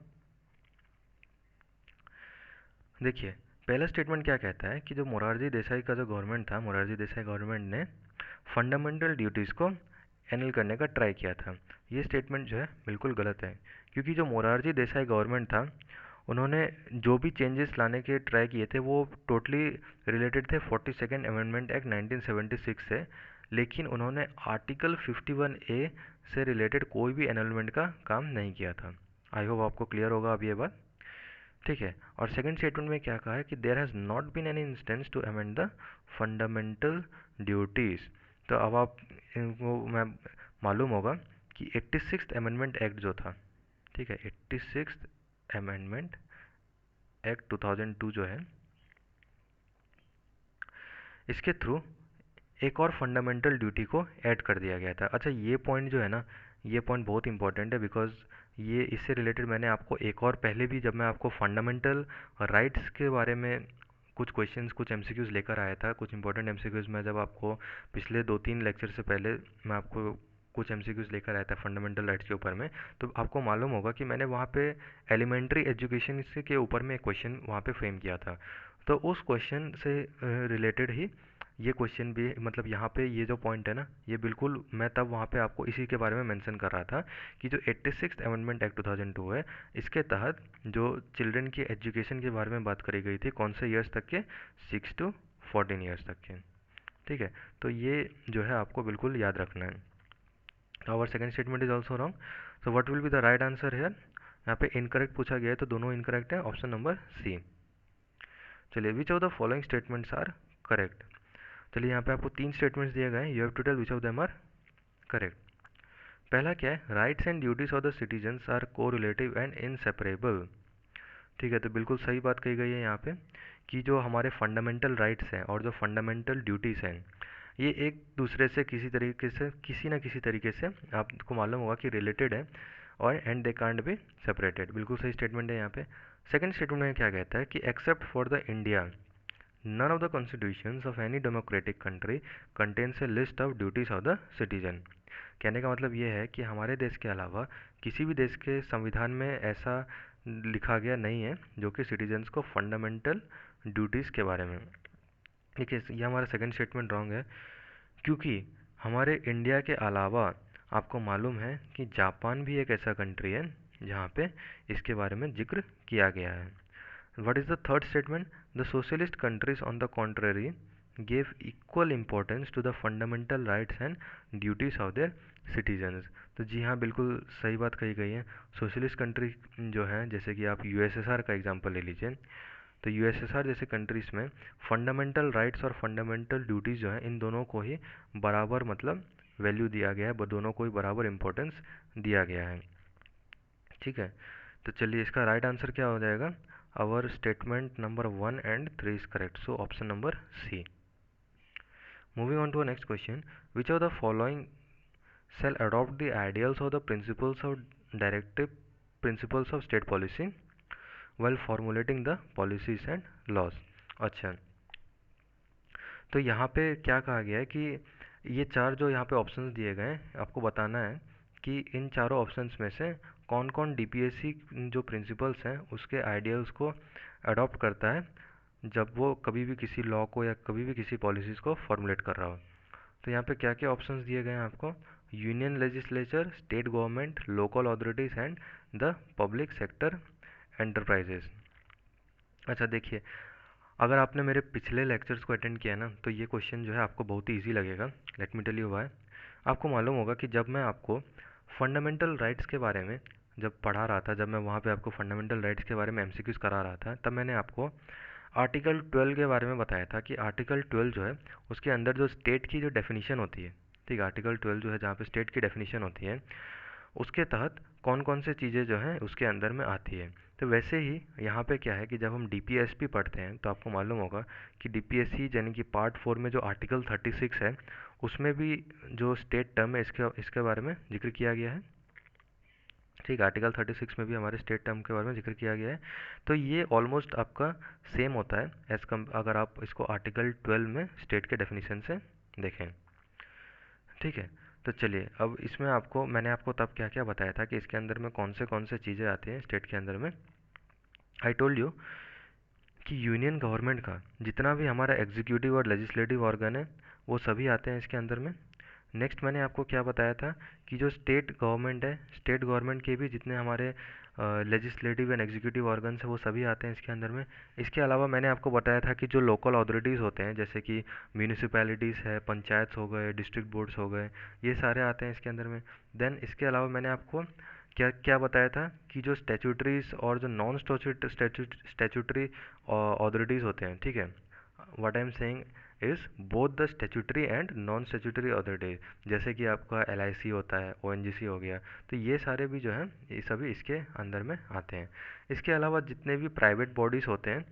देखिए पहला स्टेटमेंट क्या कहता है कि जो मोरारजी देसाई का जो गवर्नमेंट था, मोरारजी देसाई गवर्नमेंट ने फंडामेंटल ड्यूटीज़ को एनल करने का ट्राई किया था। ये स्टेटमेंट जो है बिल्कुल गलत है, क्योंकि जो मोरारजी देसाई गवर्नमेंट था उन्होंने जो भी चेंजेस लाने के ट्राई किए थे वो टोटली रिलेटेड थे 42nd अमेंडमेंट एक्ट 1976 से, लेकिन उन्होंने आर्टिकल 51 ए से रिलेटेड कोई भी एनलमेंट का काम नहीं किया था। आई होप आपको क्लियर होगा अब ये बात। ठीक है, और सेकंड स्टेटमेंट में क्या कहा है कि there has not been any instance to amend the fundamental duties. तो अब आप इनको मैं मालूम होगा कि 86th अमेंडमेंट एक्ट जो था, ठीक है, 86th अमेंडमेंट एक्ट 2002 जो है, इसके थ्रू एक और फंडामेंटल ड्यूटी को ऐड कर दिया गया था। अच्छा ये पॉइंट जो है ना, ये पॉइंट बहुत इंपॉर्टेंट है, बिकॉज ये इससे रिलेटेड मैंने आपको एक और पहले भी जब मैं आपको फंडामेंटल राइट्स के बारे में कुछ क्वेश्चंस कुछ एमसीक्यूज़ लेकर आया था, कुछ इंपॉर्टेंट एमसीक्यूज़ मैं जब आपको पिछले 2-3 लेक्चर से पहले मैं आपको कुछ एमसीक्यूज़ लेकर आया था फंडामेंटल राइट्स के ऊपर में, तो आपको मालूम होगा कि मैंने वहाँ पे एलिमेंट्री एजुकेशन के ऊपर में एक क्वेश्चन वहाँ पे फ्रेम किया था। तो उस क्वेश्चन से रिलेटेड ही ये क्वेश्चन भी, मतलब यहाँ पे ये जो पॉइंट है ना, ये बिल्कुल मैं तब वहाँ पे आपको इसी के बारे में मेंशन कर रहा था कि जो 86th अमेंडमेंट एक्ट 2002 है, इसके तहत जो चिल्ड्रन की एजुकेशन के बारे में बात करी गई थी, कौन से ईयर्स तक के, 6 to 14 ईयर्स तक के। ठीक है, तो ये जो है आपको बिल्कुल याद रखना है। Our second statement is also wrong, so what will be the right answer here. यहाँ पे इनकरेक्ट पूछा गया है तो दोनों इनकरेक्ट है, ऑप्शन नंबर सी। चलिए, which of the following statements are correct. चलिए यहाँ पे आपको 3 स्टेटमेंट्स दिए गए हैं, you have to tell which of them are correct. पहला क्या है, rights and duties of the citizens are correlative and inseparable. ठीक है, तो बिल्कुल सही बात कही गई है यहाँ पे कि जो हमारे फंडामेंटल राइट्स हैं और जो फंडामेंटल ड्यूटीज़ हैं ये एक दूसरे से किसी तरीके से, किसी ना किसी तरीके से आपको मालूम होगा कि रिलेटेड है, और and they can't be separated. बिल्कुल सही स्टेटमेंट है यहाँ पे। सेकंड स्टेटमेंट में क्या कहता है कि except for the India none of the constitutions of any democratic country contains a list of duties of the citizen। कहने का मतलब ये है कि हमारे देश के अलावा किसी भी देश के संविधान में ऐसा लिखा गया नहीं है जो कि सिटीजन्स को फंडामेंटल ड्यूटीज़ के बारे में। देखिए, ये हमारा सेकंड स्टेटमेंट रॉन्ग है, क्योंकि हमारे इंडिया के अलावा आपको मालूम है कि जापान भी एक ऐसा कंट्री है जहाँ पे इसके बारे में जिक्र किया गया है। What is the third statement? The socialist countries, on the contrary, gave equal importance to the fundamental rights and duties of their citizens. तो जी हाँ, बिल्कुल सही बात कही गई है। सोशलिस्ट कंट्री जो है, जैसे कि आप यूएसएसआर का एग्जांपल ले लीजिए, तो यूएसएसआर जैसे कंट्रीज़ में फंडामेंटल राइट्स और फंडामेंटल ड्यूटीज़ जो है, इन दोनों को ही बराबर मतलब वैल्यू दिया गया है, दोनों को ही बराबर इम्पोर्टेंस दिया गया है। ठीक है, तो चलिए इसका राइट आंसर क्या हो जाएगा? Our statement number 1 and 3 is correct. So option number C. Moving on to our next question. Which of the following shall adopt the ideals of the principles of directive principles of state policy while formulating the policies and laws? अच्छा, तो यहाँ पे क्या कहा गया है कि ये चार जो यहाँ पे ऑप्शंस दिए गए हैं, आपको बताना है कि इन चारों ऑप्शंस में से कौन कौन डीपीएससी जो प्रिंसिपल्स हैं उसके आइडियल्स को अडॉप्ट करता है जब वो कभी भी किसी लॉ को या कभी भी किसी पॉलिसीज़ को फॉर्मुलेट कर रहा हो। तो यहाँ पे क्या क्या ऑप्शंस दिए गए हैं आपको? Union legislature, state government, local authorities and the public sector enterprises. अच्छा देखिए, अगर आपने मेरे पिछले लेक्चर्स को अटेंड किया ना, तो ये क्वेश्चन जो है आपको बहुत ही ईजी लगेगा। Let me tell you why. आपको मालूम होगा कि जब मैं आपको फंडामेंटल राइट्स के बारे में जब पढ़ा रहा था, जब मैं वहाँ पे आपको फंडामेंटल राइट्स के बारे में एमसीक्यूज करा रहा था, तब मैंने आपको आर्टिकल 12 के बारे में बताया था कि आर्टिकल 12 जो है उसके अंदर जो स्टेट की जो डेफिनेशन होती है, ठीक है, आर्टिकल 12 जो है जहाँ पे स्टेट की डेफिनेशन होती है, उसके तहत कौन कौन से चीज़ें जो हैं उसके अंदर में आती है। तो वैसे ही यहाँ पे क्या है कि जब हम डीपीएसपी पढ़ते हैं तो आपको मालूम होगा कि डीपीएससी यानी कि पार्ट 4 में जो आर्टिकल 36 है उसमें भी जो स्टेट टर्म है इसके बारे में जिक्र किया गया है। ठीक, आर्टिकल 36 में भी हमारे स्टेट टर्म के बारे में जिक्र किया गया है। तो ये ऑलमोस्ट आपका सेम होता है एज कम अगर आप इसको आर्टिकल 12 में स्टेट के डेफिनेशन से देखें। ठीक है, तो चलिए अब इसमें मैंने आपको तब क्या क्या बताया था कि इसके अंदर में कौन से चीज़ें आती हैं स्टेट के अंदर में। आई टोल्ड यू कि यूनियन गवर्नमेंट का जितना भी हमारा एग्जीक्यूटिव और लेजिस्लेटिव ऑर्गन है वो सभी आते हैं इसके अंदर में। नेक्स्ट मैंने आपको क्या बताया था कि जो स्टेट गवर्नमेंट है, स्टेट गवर्नमेंट के भी जितने हमारे लेजिस्लेटिव एंड एग्जीक्यूटिव ऑर्गन्स हैं वो सभी आते हैं इसके अंदर में। इसके अलावा मैंने आपको बताया था कि जो लोकल अथॉरिटीज़ होते हैं जैसे कि म्यूनिसिपैलिटीज़ है, पंचायत हो गए, डिस्ट्रिक्ट बोर्ड्स हो गए, ये सारे आते हैं इसके अंदर में। देन इसके अलावा मैंने आपको क्या क्या बताया था कि जो स्टैट्यूटरीज और जो नॉन स्टैट्यूटरी अथॉरिटीज़ होते हैं, ठीक है, what I am saying is both the statutory and non statutory authorities, जैसे कि आपका एलआईसी होता है, ओएनजीसी हो गया, तो ये सारे भी जो हैं ये सभी इसके अंदर में आते हैं। इसके अलावा जितने भी प्राइवेट बॉडीज़ होते हैं,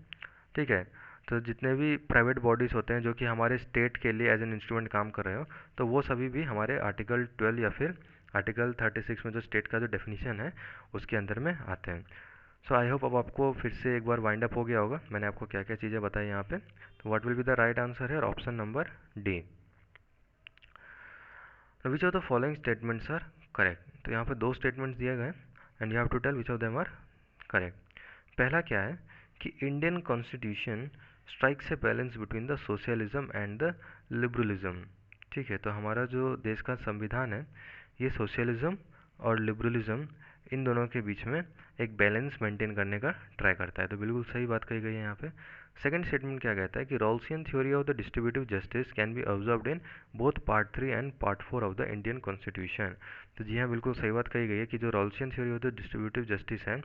ठीक है, तो जितने भी प्राइवेट बॉडीज़ होते हैं जो कि हमारे स्टेट के लिए एज एन इंस्ट्रूमेंट काम कर रहे हो, तो वो सभी भी हमारे आर्टिकल 12 या फिर आर्टिकल 36 में जो स्टेट का जो डेफिनेशन है उसके अंदर में आते हैं। सो आई होप अब आपको फिर से एक बार वाइंड अप हो गया होगा मैंने आपको क्या क्या चीज़ें बताई यहाँ पे। तो what will be the right answer है option number D. Which of the following statements are correct? तो यहाँ पे दो स्टेटमेंट्स दिए गए and you have to tell which of them are correct. पहला क्या है कि Indian constitution strikes a balance between the socialism and the liberalism. ठीक है, तो हमारा जो देश का संविधान है ये सोशलिज्म और लिबरलिज्म इन दोनों के बीच में एक बैलेंस मेंटेन करने का ट्राई करता है। तो बिल्कुल सही बात कही गई है यहाँ पे। सेकंड स्टेटमेंट क्या कहता है कि Rawlsian theory of the distributive justice can be observed in both part 3 and part 4 of the Indian constitution. तो जी हाँ, बिल्कुल सही बात कही गई है कि जो Rawlsian theory of the distributive justice है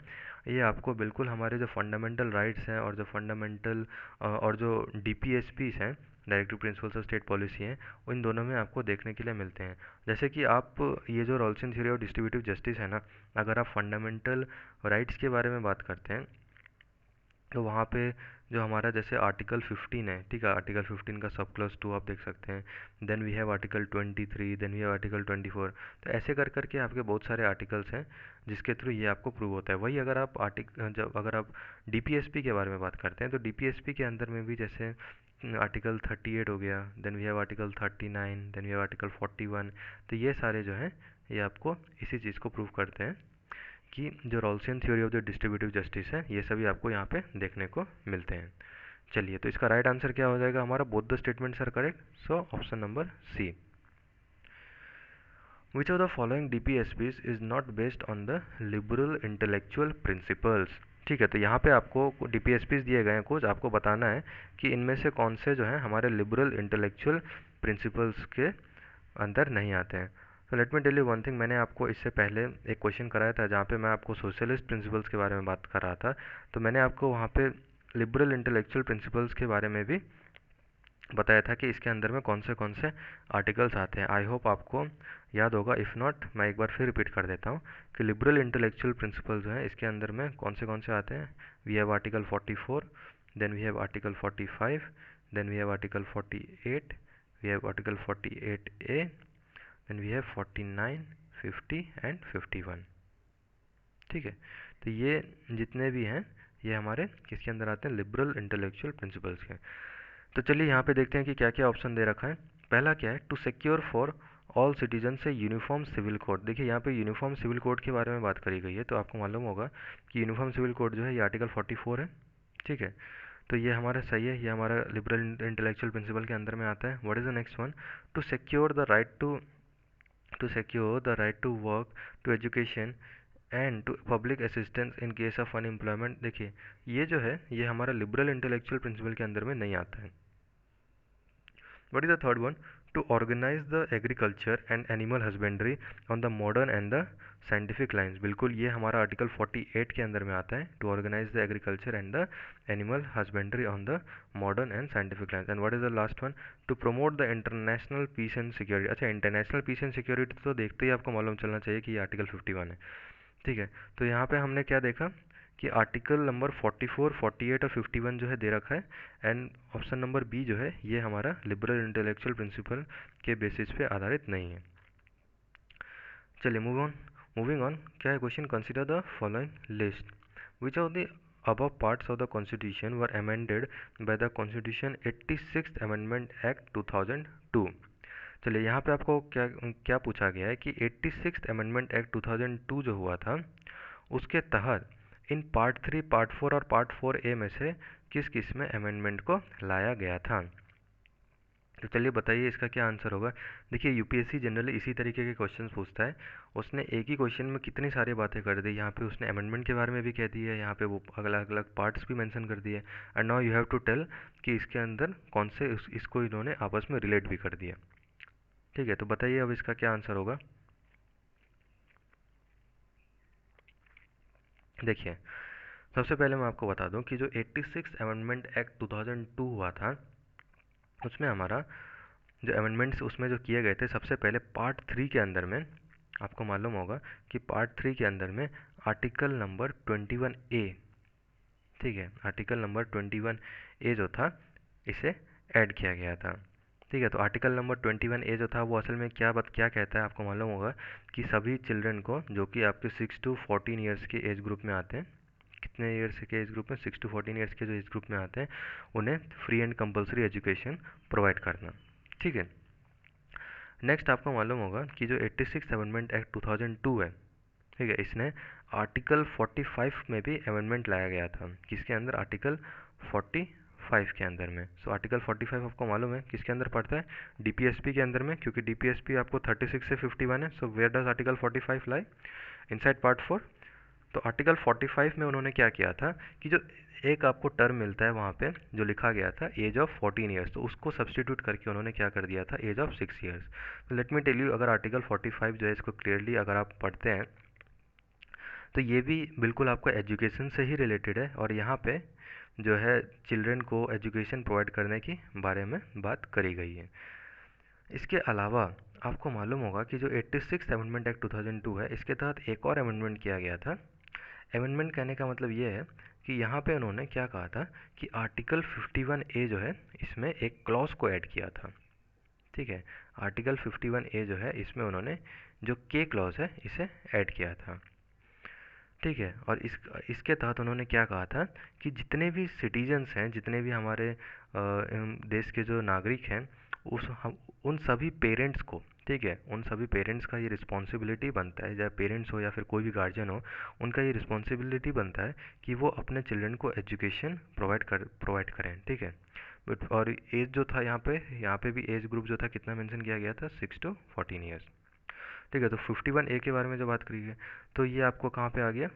ये आपको बिल्कुल हमारे जो फंडामेंटल राइट्स हैं और जो फंडामेंटल और जो डीपीएसपीस हैं, directive principles of state policy हैं, उन दोनों में आपको देखने के लिए मिलते हैं। जैसे कि आप ये जो Rawlsian theory of distributive justice है ना, अगर आप फंडामेंटल राइट्स के बारे में बात करते हैं तो वहाँ पे जो हमारा जैसे आर्टिकल 15 है, ठीक है, आर्टिकल 15 का सब क्लॉज 2 आप देख सकते हैं। Then we have article 23, then we have article 24। तो ऐसे कर करके आपके बहुत सारे आर्टिकल्स हैं जिसके थ्रू ये आपको प्रूव होता है। वही अगर आप अगर आप डीपीएसपी के बारे में बात करते हैं तो डीपीएसपी के अंदर में भी जैसे आर्टिकल 38 हो गया, then we have article 39, then we have article 41। तो ये सारे जो हैं ये आपको इसी चीज़ को प्रूव करते हैं कि जो Rawlsian theory of the distributive justice है ये सभी आपको यहाँ पे देखने को मिलते हैं। चलिए, तो इसका राइट आंसर क्या हो जाएगा हमारा? Both the statements are correct, so option number C. Which of the following DPSPs is not based on the liberal intellectual principles? ठीक है, तो यहाँ पे आपको DPSPs दिए गए हैं कुछ, आपको बताना है कि इनमें से कौन से जो हैं हमारे लिबरल इंटेलेक्चुअल प्रिंसिपल्स के अंदर नहीं आते हैं। तो let me tell you one thing, मैंने आपको इससे पहले एक क्वेश्चन कराया था जहाँ पे मैं आपको सोशलिस्ट प्रिंसिपल्स के बारे में बात कर रहा था, तो मैंने आपको वहाँ पे लिबरल इंटेलेक्चुअल प्रिंसिपल्स के बारे में भी बताया था कि इसके अंदर में कौन से आर्टिकल्स आते हैं। आई होप आपको याद होगा, इफ़ नॉट मैं एक बार फिर रिपीट कर देता हूँ कि लिबरल इंटेलेक्चुअल प्रिंसिपल जो है इसके अंदर में कौन से आते हैं। We have article 44, then we have article 45, then we have article 48, we have article 48A, then we have 49, 50 and 51। ठीक है, तो ये जितने भी हैं ये हमारे किसके अंदर आते हैं? लिबरल इंटेलेक्चुअल प्रिंसिपल्स के। तो चलिए यहाँ पे देखते हैं कि क्या क्या ऑप्शन दे रखा है। पहला क्या है? To secure for all citizen से यूनिफॉर्म सिविल कोड। देखिए यहाँ पे यूनिफॉर्म सिविल कोड के बारे में बात करी गई है, तो आपको मालूम होगा कि यूनिफॉर्म सिविल कोड जो है ये आर्टिकल 44 है। ठीक है, तो ये हमारा सही है, ये हमारा लिबरल इंटेलेक्चुअल प्रिंसिपल के अंदर में आता है। What is the next one? To secure the right to work, to education and to public assistance in case of unemployment. देखिए ये जो है ये हमारा लिबरल इंटेलेक्चुअल प्रिंसिपल के अंदर में नहीं आता है। What is the third one? To organize the agriculture and animal husbandry on the modern and the scientific lines। बिल्कुल ये हमारा आर्टिकल 48 के अंदर में आता है। To organize the agriculture and the animal husbandry on the modern and scientific lines। And what is the last one? To promote the international peace and security। अच्छा, international piece and security तो देखते ही आपको मालूम चलना चाहिए कि ये article 51 है। ठीक है, तो यहाँ पे हमने क्या देखा कि आर्टिकल नंबर 44, 48 और 51 जो है दे रखा है, एंड ऑप्शन नंबर बी जो है ये हमारा लिबरल इंटेलेक्चुअल प्रिंसिपल के बेसिस पे आधारित नहीं है। चलिए मूविंग ऑन क्या है question? Consider the following list. Which of the above parts of the constitution were amended by the constitution 86th amendment act 2002। चलिए यहाँ पे आपको क्या क्या पूछा गया है कि 86th amendment act 2002 जो हुआ था उसके तहत इन पार्ट 3, पार्ट 4 और पार्ट 4A में से किस किस में अमेंडमेंट को लाया गया था? तो चलिए बताइए इसका क्या आंसर होगा। देखिए यूपीएससी जनरली इसी तरीके के क्वेश्चंस पूछता है। उसने एक ही क्वेश्चन में कितनी सारी बातें कर दी। यहाँ पे उसने अमेंडमेंट के बारे में भी कह दी है, यहाँ पे वो अलग अलग पार्ट्स भी मेंशन कर दिए, and now you have to tell कि इसके अंदर कौन से इसको इन्होंने आपस में रिलेट भी कर दिया। ठीक है, तो बताइए अब इसका क्या आंसर होगा। देखिए सबसे पहले मैं आपको बता दूं कि जो 86 अमेंडमेंट एक्ट 2002 हुआ था उसमें हमारा जो अमेंडमेंट्स उसमें जो किए गए थे, सबसे पहले पार्ट 3 के अंदर में आपको मालूम होगा कि पार्ट 3 के अंदर में आर्टिकल नंबर 21A, ठीक है, आर्टिकल नंबर 21A जो था इसे ऐड किया गया था। ठीक है, तो आर्टिकल नंबर 21A जो था वो असल में क्या कहता है आपको मालूम होगा कि सभी चिल्ड्रन को जो कि आपके 6 to 14 ईयर्स के एज ग्रुप में आते हैं, कितने ईयर्स के एज ग्रुप में? 6 to 14 ईयर्स के जो एज ग्रुप में आते हैं उन्हें free and compulsory education provide करना। ठीक है, नेक्स्ट आपको मालूम होगा कि जो 86 अमेंडमेंट एक्ट 2002 है, ठीक है, इसने आर्टिकल 45 में भी अमेंडमेंट लाया गया था। किसके अंदर? आर्टिकल 45 के अंदर में। सो आर्टिकल 45 आपको मालूम है किसके अंदर पड़ता है? डीपीएसपी के अंदर में, क्योंकि डीपीएसपी आपको 36 से 51 है। So where does article 45 lie? Inside part 4। तो आर्टिकल 45 में उन्होंने क्या किया था कि जो एक आपको टर्म मिलता है वहाँ पे जो लिखा गया था एज ऑफ 14 ईयर्स, तो उसको सब्सटीट्यूट करके उन्होंने क्या कर दिया था? Age of 6 years. तो लेट मी टेल यू, अगर आर्टिकल 45 जो है इसको क्लियरली अगर आप पढ़ते हैं तो ये भी बिल्कुल आपको एजुकेशन से ही रिलेटेड है, और यहाँ पे जो है चिल्ड्रन को एजुकेशन प्रोवाइड करने की बारे में बात करी गई है। इसके अलावा आपको मालूम होगा कि जो 86 अमेंडमेंट एक्ट 2002 है इसके तहत एक और अमेंडमेंट किया गया था। अमेंडमेंट कहने का मतलब ये है कि यहाँ पे उन्होंने क्या कहा था कि आर्टिकल 51A जो है इसमें एक क्लॉज को ऐड किया था। ठीक है, आर्टिकल 51A जो है इसमें उन्होंने जो के क्लॉज है इसे ऐड किया था। ठीक है। और इसके तहत उन्होंने क्या कहा था कि जितने भी सिटीजन्स हैं, जितने भी हमारे देश के जो नागरिक हैं, उन सभी पेरेंट्स को, ठीक है, उन सभी पेरेंट्स का ये रिस्पॉन्सिबिलिटी बनता है, चाहे पेरेंट्स हो या फिर कोई भी गार्जियन हो, उनका ये रिस्पॉन्सिबिलिटी बनता है कि वो अपने चिल्ड्रन को एजुकेशन प्रोवाइड करें, ठीक है। बट और एज जो था यहाँ पे भी एज ग्रुप जो था कितना मेंशन किया गया था, 6 to 14 ईयर्स, ठीक है। तो 51A के बारे में जो बात करी है, तो ये आपको कहाँ पे आ गया,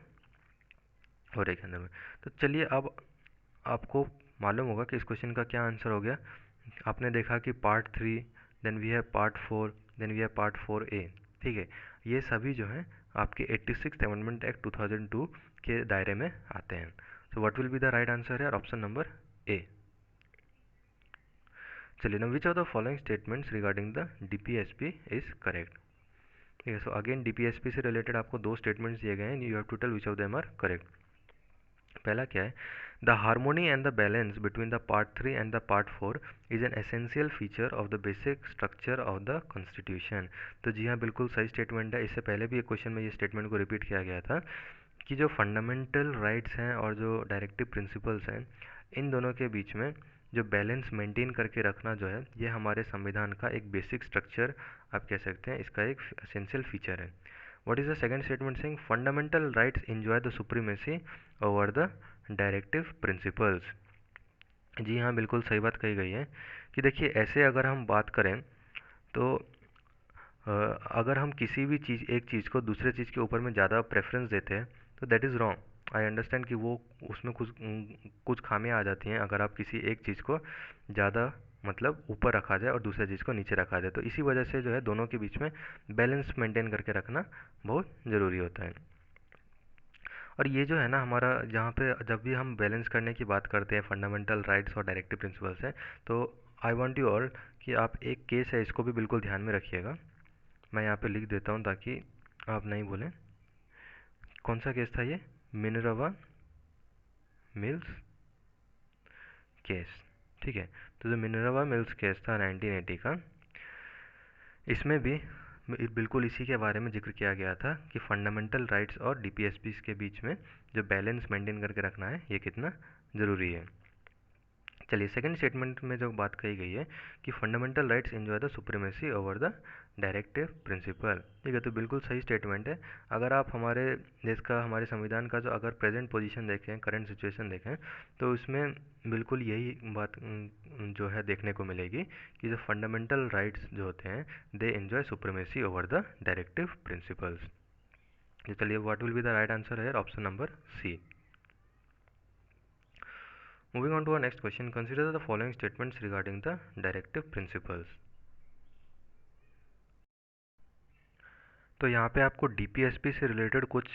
और एक अंदर में। तो चलिए अब आपको मालूम होगा कि इस क्वेश्चन का क्या आंसर हो गया। आपने देखा कि part 3, then we have part 4, then we have part 4A, ठीक है। ये सभी जो हैं आपके 86th अमेंडमेंट एक्ट 2002 के दायरे में आते हैं। सो what will be the right answer है, ऑप्शन नंबर ए। चलिए, now which of the following statements regarding the DPSP is correct? ठीक है। सो अगेन DPSP से रिलेटेड आपको दो स्टेटमेंट्स दिए गए हैं, you have to tell which of them are correct. पहला क्या है, the harmony and the balance between the part 3 and the part 4 is an essential feature of the basic structure of the constitution. तो जी हाँ, बिल्कुल सही statement है। इससे पहले भी एक क्वेश्चन में ये स्टेटमेंट को रिपीट किया गया था कि जो फंडामेंटल राइट्स हैं और जो डायरेक्टिव प्रिंसिपल्स हैं, इन दोनों के बीच में जो बैलेंस मेंटेन करके रखना जो है, ये हमारे संविधान का एक बेसिक स्ट्रक्चर आप कह सकते हैं, इसका एक एसेंशियल फीचर है। What is the second statement saying, fundamental rights enjoy the supremacy over the directive principles. जी हाँ, बिल्कुल सही बात कही गई है कि देखिए, ऐसे अगर हम बात करें तो अगर हम किसी भी एक चीज़ को दूसरे चीज़ के ऊपर में ज़्यादा प्रेफरेंस देते हैं, तो that is wrong. I understand कि वो उसमें कुछ खामियां आ जाती हैं अगर आप किसी एक चीज़ को ज़्यादा मतलब ऊपर रखा जाए और दूसरे चीज़ को नीचे रखा जाए। तो इसी वजह से जो है दोनों के बीच में बैलेंस मेंटेन करके रखना बहुत ज़रूरी होता है। और ये जो है ना हमारा, जहाँ पे जब भी हम बैलेंस करने की बात करते हैं फंडामेंटल राइट्स और डायरेक्टिव प्रिंसिपल्स है, तो आई वांट यू ऑल कि आप एक केस है, इसको भी बिल्कुल ध्यान में रखिएगा। मैं यहाँ पे लिख देता हूँ ताकि आप नहीं भूलें। कौन सा केस था ये, मिनरवा मिल्स केस, ठीक है। तो जो मिनरवा मिल्स केस था 1980 का, इसमें भी बिल्कुल इसी के बारे में जिक्र किया गया था कि फंडामेंटल राइट्स और डीपीएसपी के बीच में जो बैलेंस मेंटेन करके रखना है, ये कितना ज़रूरी है। चलिए, सेकंड स्टेटमेंट में जो बात कही गई है कि fundamental rights enjoy the supremacy over the directive principle, ठीक है। तो बिल्कुल सही स्टेटमेंट है। अगर आप हमारे देश का, हमारे संविधान का जो अगर प्रेजेंट पोजीशन देखें, करंट सिचुएशन देखें, तो उसमें बिल्कुल यही बात जो है देखने को मिलेगी कि जो फंडामेंटल राइट्स जो होते हैं, they enjoy supremacy over the directive principles. चलिए, what will be the right answer है, option number C. Moving on to our next question, consider the following statements regarding the directive principles. तो यहाँ पे आपको DPSP से related कुछ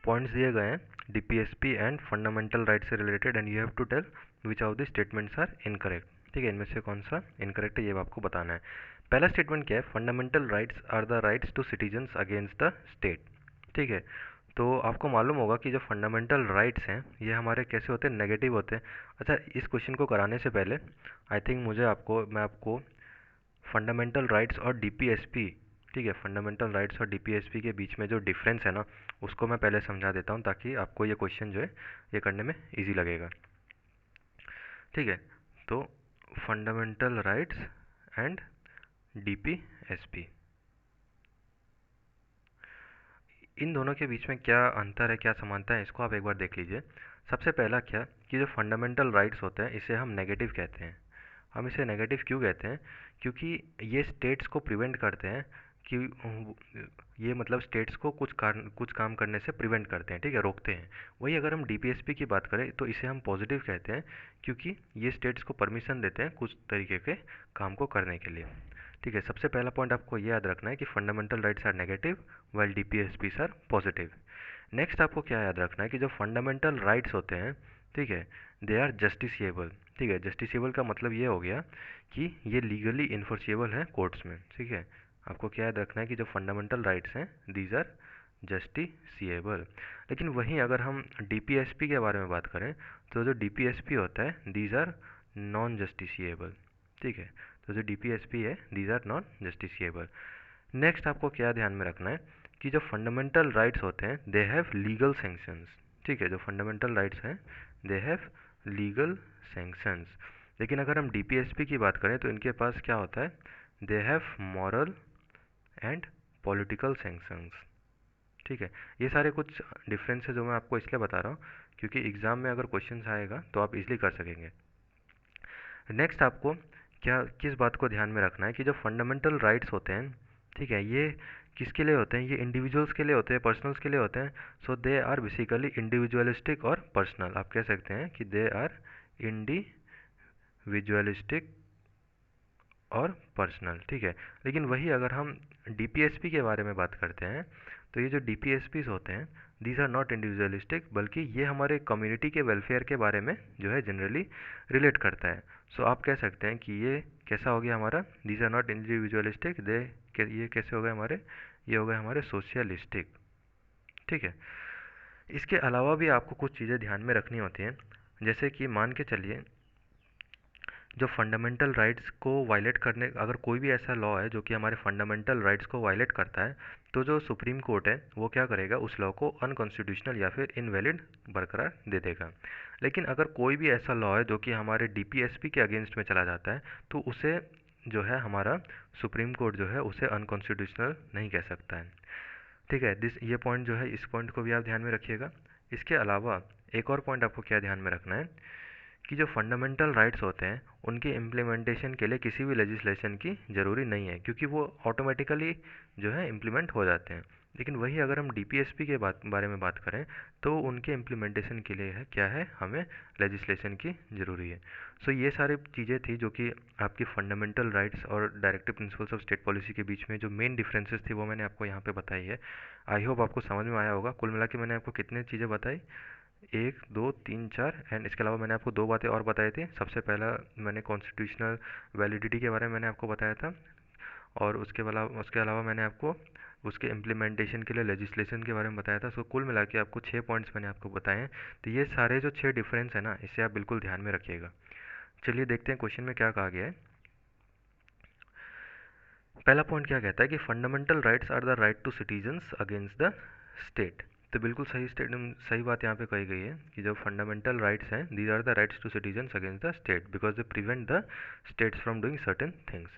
points दिए गए हैं, डीपीएसपी एंड फंडामेंटल राइट से related, and you have to tell which of the statements are incorrect, ठीक है। इनमें से कौन सा इनकरेक्ट है, ये आपको बताना है। पहला स्टेटमेंट क्या है, fundamental rights are the rights to citizens against the state, ठीक है। तो आपको मालूम होगा कि जो फंडामेंटल राइट्स हैं, ये हमारे कैसे होते हैं, नेगेटिव होते हैं। अच्छा, इस क्वेश्चन को कराने से पहले आई थिंक मैं आपको फंडामेंटल राइट्स और डीपीएसपी, ठीक है, फंडामेंटल राइट्स और डीपीएसपी के बीच में जो डिफरेंस है ना, उसको मैं पहले समझा देता हूँ ताकि आपको ये क्वेश्चन जो है ये करने में ईजी लगेगा, ठीक है। तो फंडामेंटल राइट्स एंड डीपीएसपी, इन दोनों के बीच में क्या अंतर है, क्या समानता है, इसको आप एक बार देख लीजिए। सबसे पहला क्या कि जो फंडामेंटल राइट्स होते हैं, इसे हम नेगेटिव कहते हैं। हम इसे नेगेटिव क्यों कहते हैं, क्योंकि ये स्टेट्स को प्रिवेंट करते हैं कि ये मतलब स्टेट्स को कुछ काम करने से प्रिवेंट करते हैं, ठीक है, रोकते हैं। वही अगर हम डीपीएसपी की बात करें तो इसे हम पॉजिटिव कहते हैं, क्योंकि ये स्टेट्स को परमिशन देते हैं कुछ तरीके के काम को करने के लिए, ठीक है। सबसे पहला पॉइंट आपको ये याद रखना है कि fundamental rights are negative while DPSPs are positive. Next आपको क्या याद रखना है कि जो फंडामेंटल राइट्स होते हैं, ठीक है, दे आर जस्टिसिएबल, ठीक है। जस्टिसिएबल का मतलब ये हो गया कि ये लीगली इन्फोर्सिएबल है कोर्ट्स में, ठीक है। आपको क्या याद रखना है कि जो फंडामेंटल राइट्स हैं, दीज आर जस्टिसिएबल। लेकिन वहीं अगर हम डीपीएसपी के बारे में बात करें, तो जो डीपीएसपी होता है, दीज आर नॉन जस्टिसिएबल, ठीक है। तो जो डीपीएसपी है, these are non justiciable. Next आपको क्या ध्यान में रखना है कि जो फंडामेंटल राइट्स होते हैं दे हैव लीगल सैंक्शंस। ठीक है, जो फंडामेंटल राइट्स हैं दे हैव लीगल सैंक्शंस। लेकिन अगर हम डीपीएसपी की बात करें तो इनके पास क्या होता है, they have moral and political sanctions. ठीक है, ये सारे कुछ डिफरेंस है जो मैं आपको इसलिए बता रहा हूँ क्योंकि एग्ज़ाम में अगर क्वेश्चन आएगा तो आप इजीली कर सकेंगे। नेक्स्ट आपको क्या किस बात को ध्यान में रखना है कि जो फंडामेंटल राइट्स होते हैं, ठीक है, ये किसके लिए होते हैं, ये इंडिविजुअल्स के लिए होते हैं, पर्सनल्स के लिए होते हैं। सो दे आर बेसिकली इंडिविजुअलिस्टिक और पर्सनल। आप कह सकते हैं कि दे आर इंडिविजुअलिस्टिक और पर्सनल। ठीक है, लेकिन वही अगर हम डीपीएसपी के बारे में बात करते हैं तो ये जो डीपीएसपीज होते हैं दीज आर नॉट इंडिविजुअलिस्टिक, बल्कि ये हमारे कम्युनिटी के वेलफेयर के बारे में जो है जनरली रिलेट करता है। सो आप कह सकते हैं कि ये कैसा हो गया हमारा, दीज आर नॉट इंडिविजुअलिस्टिक, ये कैसे हो गए हमारे, ये हो गए हमारे सोशलिस्टिक। ठीक है, इसके अलावा भी आपको कुछ चीज़ें ध्यान में रखनी होती हैं, जैसे कि मान के चलिए जो फंडामेंटल राइट्स को वायलेट करने, अगर कोई भी ऐसा लॉ है जो कि हमारे फंडामेंटल राइट्स को वायलेट करता है तो जो सुप्रीम कोर्ट है वो क्या करेगा, उस लॉ को अनकॉन्स्टिट्यूशनल या फिर इनवैलिड बरकरार दे देगा। लेकिन अगर कोई भी ऐसा लॉ है जो कि हमारे डीपीएसपी के अगेंस्ट में चला जाता है तो उसे जो है हमारा सुप्रीम कोर्ट जो है उसे अनकॉन्स्टिट्यूशनल नहीं कह सकता है। ठीक है, ये पॉइंट जो है, इस पॉइंट को भी आप ध्यान में रखिएगा। इसके अलावा एक और पॉइंट आपको क्या ध्यान में रखना है कि जो फंडामेंटल राइट्स होते हैं उनके इम्प्लीमेंटेशन के लिए किसी भी लेजिस्लेशन की ज़रूरी नहीं है, क्योंकि वो ऑटोमेटिकली जो है इम्प्लीमेंट हो जाते हैं। लेकिन वही अगर हम डीपीएसपी के बारे में बात करें तो उनके इम्प्लीमेंटेशन के लिए है क्या है, हमें लेजिस्लेशन की ज़रूरी है। सो ये सारी चीज़ें थी जो कि आपकी फंडामेंटल राइट्स और directive principles of state policy के बीच में जो मेन डिफरेंसेस थी वो मैंने आपको यहाँ पे बताई है। आई होप आपको समझ में आया होगा। कुल मिला के मैंने आपको कितनी चीज़ें बताई, 1 2 3 4, एंड इसके अलावा मैंने आपको दो बातें और बताई थी। सबसे पहला मैंने कॉन्स्टिट्यूशनल वैलिडिटी के बारे में मैंने आपको बताया था, और उसके अलावा मैंने आपको उसके इम्प्लीमेंटेशन के लिए लेजिस्लेशन के बारे में बताया था। सो कुल मिला के आपको 6 पॉइंट्स मैंने आपको बताए हैं। तो ये सारे जो 6 डिफरेंस है ना, इसे आप बिल्कुल ध्यान में रखिएगा। चलिए देखते हैं क्वेश्चन में क्या कहा गया है। पहला पॉइंट क्या कहता है कि fundamental rights are the right to citizens against the state. तो बिल्कुल सही बात यहाँ पे कही गई है कि जो फंडामेंटल राइट्स हैं these are the rights to citizens against the state because they prevent the states from doing certain things.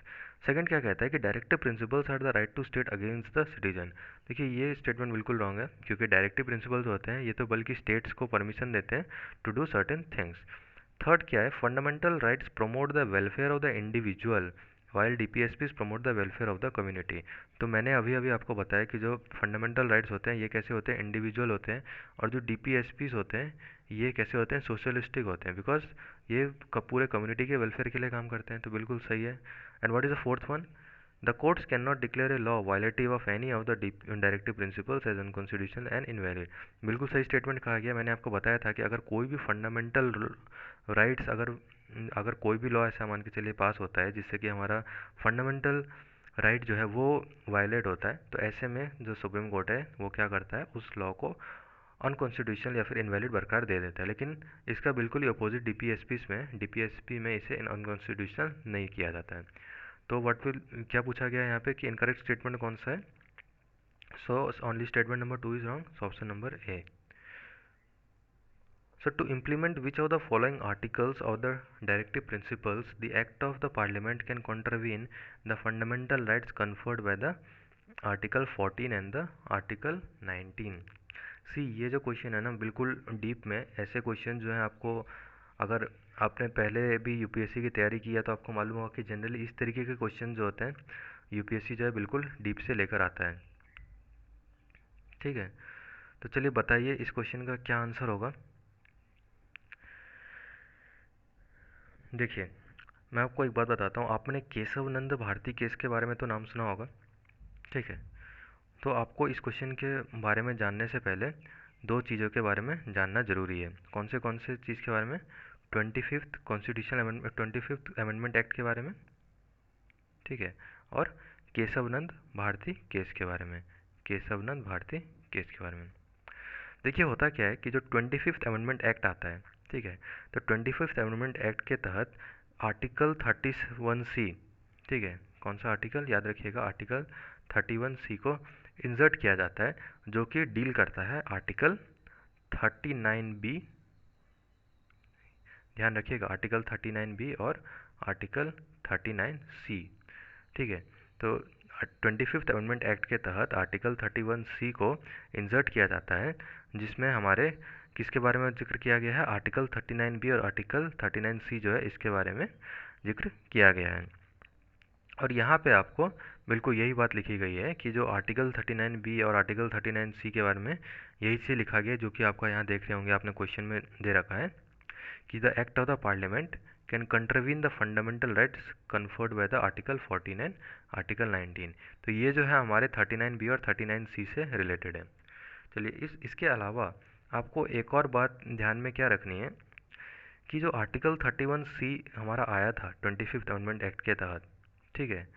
Second क्या कहता है कि directive principles are the right to state against the citizen. देखिए ये statement बिल्कुल wrong है, क्योंकि directive principles होते हैं ये तो बल्कि स्टेट्स को परमिशन देते हैं to do certain things. Third क्या है, fundamental rights promote the welfare of the individual while DPSPs promote the welfare of the community. तो मैंने अभी अभी आपको बताया कि जो फंडामेंटल राइट्स होते हैं ये कैसे होते हैं, इंडिविजुअल होते हैं, और जो डीपीएसपीज होते हैं ये कैसे होते हैं, सोशलिस्टिक होते हैं, बिकॉज ये पूरे कम्युनिटी के वेलफेयर के लिए काम करते हैं। तो बिल्कुल सही है। And what is the fourth one, the courts can not declare a law violative of any of the directive principles as unconstitutional and invalid. बिल्कुल सही स्टेटमेंट कहा गया। मैंने आपको बताया था कि अगर कोई भी फंडामेंटल राइट्स अगर कोई भी लॉ ऐसा मान के चलिए पास होता है जिससे कि हमारा फंडामेंटल राइट जो है वो वायलेट होता है, तो ऐसे में जो सुप्रीम कोर्ट है वो क्या करता है, उस लॉ को अनकॉन्स्टिट्यूशनल या फिर इनवैलिड बरकरार दे देता है। लेकिन इसका बिल्कुल ही अपोजिट डीपीएसपी में इसे अनकॉन्स्टिट्यूशनल नहीं किया जाता है। तो क्या पूछा गया है यहाँ पे कि इनकरेक्ट स्टेटमेंट कौन सा है। So only statement number 2 is wrong, so option number A. So to implement which of the following articles of the directive principles, the act of the parliament can contravene the fundamental rights conferred by the article 14 and the article 19। सी ये जो question है ना बिल्कुल deep में, ऐसे question जो है आपको, अगर आपने पहले भी यूपीएससी की तैयारी की है तो आपको मालूम होगा कि जनरली इस तरीके के क्वेश्चन जो होते हैं यूपीएससी जो है बिल्कुल डीप से लेकर आता है। ठीक है, तो चलिए बताइए इस क्वेश्चन का क्या आंसर होगा। देखिए मैं आपको एक बात बताता हूँ, आपने केशव नंद भारती केस के बारे में तो नाम सुना होगा। ठीक है, तो आपको इस क्वेश्चन के बारे में जानने से पहले दो चीज़ों के बारे में जानना ज़रूरी है। कौन से चीज़ के बारे में, 25th अमेंडमेंट एक्ट के बारे में, ठीक है, और केशव नंद भारती केस के बारे में, केशव नंद भारती केस के बारे में। देखिए होता क्या है कि जो 25th अमेंडमेंट एक्ट आता है, ठीक है, तो 25th अमेंडमेंट एक्ट के तहत आर्टिकल 31C, ठीक है, कौन सा आर्टिकल याद रखिएगा, आर्टिकल 31C को इंसर्ट किया जाता है, जो कि डील करता है आर्टिकल 39B, ध्यान रखिएगा, आर्टिकल 39B और आर्टिकल 39C। ठीक है, तो 25th अमेंडमेंट एक्ट के तहत आर्टिकल 31C को इंसर्ट किया जाता है, जिसमें हमारे किसके बारे में जिक्र किया गया है, आर्टिकल 39B और आर्टिकल 39C जो है इसके बारे में जिक्र किया गया है। और यहाँ पे आपको बिल्कुल यही बात लिखी गई है कि जो आर्टिकल 39B और आर्टिकल 39C के बारे में यही चीज़ लिखा गया है, जो कि आपका यहाँ देख रहे होंगे, आपने क्वेश्चन में दे रखा है कि the act of the parliament can contravene the fundamental rights conferred by the article 14 and article 19। तो ये जो है हमारे 39B और 39C से रिलेटेड है। चलिए, इसके अलावा आपको एक और बात ध्यान में क्या रखनी है कि जो आर्टिकल 31C हमारा आया था 25th अमेंडमेंट एक्ट के तहत, ठीक है,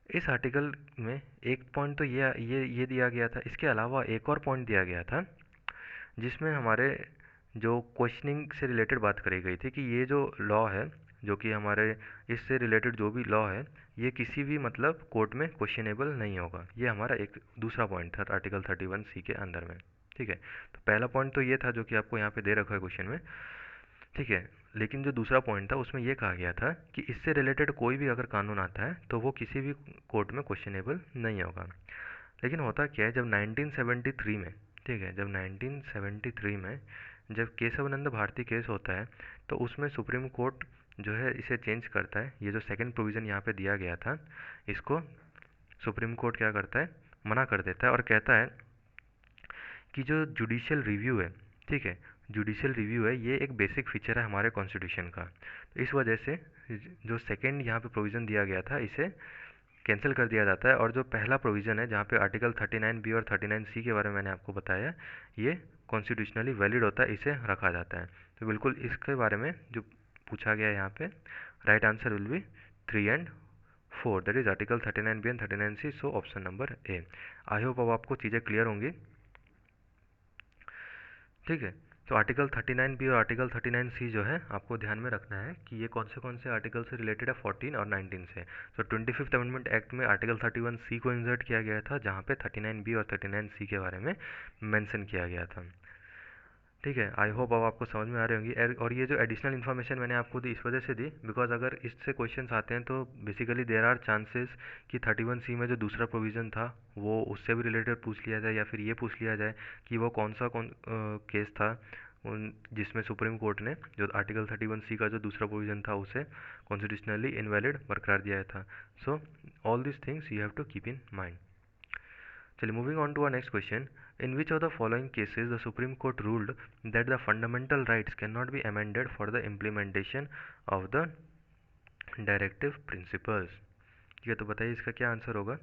इस आर्टिकल में एक पॉइंट तो ये दिया गया था, इसके अलावा एक और पॉइंट दिया गया था जिसमें हमारे जो क्वेश्चनिंग से रिलेटेड बात करी गई थी कि ये जो लॉ है, जो कि हमारे इससे रिलेटेड जो भी लॉ है, ये किसी भी मतलब कोर्ट में क्वेश्चनेबल नहीं होगा। ये हमारा एक दूसरा पॉइंट था आर्टिकल 31C के अंदर में। ठीक है, तो पहला पॉइंट तो ये था जो कि आपको यहाँ पे दे रखा है क्वेश्चन में। ठीक है, लेकिन जो दूसरा पॉइंट था उसमें ये कहा गया था कि इससे रिलेटेड कोई भी अगर कानून आता है तो वो किसी भी कोर्ट में क्वेश्चनेबल नहीं होगा। लेकिन होता क्या है, जब 1973 में, ठीक है, जब 1973 में जब केशवानंद भारती केस होता है, तो उसमें सुप्रीम कोर्ट जो है इसे चेंज करता है। ये जो सेकंड प्रोविज़न यहाँ पे दिया गया था, इसको सुप्रीम कोर्ट क्या करता है, मना कर देता है और कहता है कि जो जुडिशियल रिव्यू है, ठीक है, जुडिशियल रिव्यू है, ये एक बेसिक फीचर है हमारे कॉन्स्टिट्यूशन का। तो इस वजह से जो सेकंड यहाँ पे प्रोविज़न दिया गया था, इसे कैंसिल कर दिया जाता है, और जो पहला प्रोविज़न है जहाँ पे आर्टिकल 39B और 39C के बारे में मैंने आपको बताया, ये कॉन्स्टिट्यूशनली वैलिड होता है, इसे रखा जाता है। तो बिल्कुल इसके बारे में जो पूछा गया है यहाँ पे, right answer will B 3 and 4, that is article 39B and 39C, so option number A. I hope अब आपको चीज़ें क्लियर होंगी। ठीक है, तो आर्टिकल 39B और आर्टिकल 39C जो है आपको ध्यान में रखना है कि ये कौन से आर्टिकल से रिलेटेड है, 14 और 19 से। तो 25th अमेंडमेंट एक्ट में आर्टिकल 31C को इंसर्ट किया गया था, जहाँ पे 39B और 39C के बारे में मेंशन किया गया था। ठीक है, आई होप अब आपको समझ में आ रही होंगी। और ये जो एडिशनल इन्फॉर्मेशन मैंने आपको दी, इस वजह से दी बिकॉज अगर इससे क्वेश्चंस आते हैं तो बेसिकली देयर आर चांसेस कि 31C में जो दूसरा प्रोविज़न था वो उससे भी रिलेटेड पूछ लिया जाए, या फिर ये पूछ लिया जाए कि वो कौन केस था जिसमें सुप्रीम कोर्ट ने जो आर्टिकल 31C का जो दूसरा प्रोविज़न था उसे कॉन्स्टिट्यूशनली इनवैलिड बरकरार दिया था। So all this things you have to keep in mind. चलिए, moving on to our next question, in which of the following cases the Supreme Court ruled that the fundamental rights cannot be amended for the implementation of the directive principles? ठीक है, तो बताइए इसका क्या answer होगा।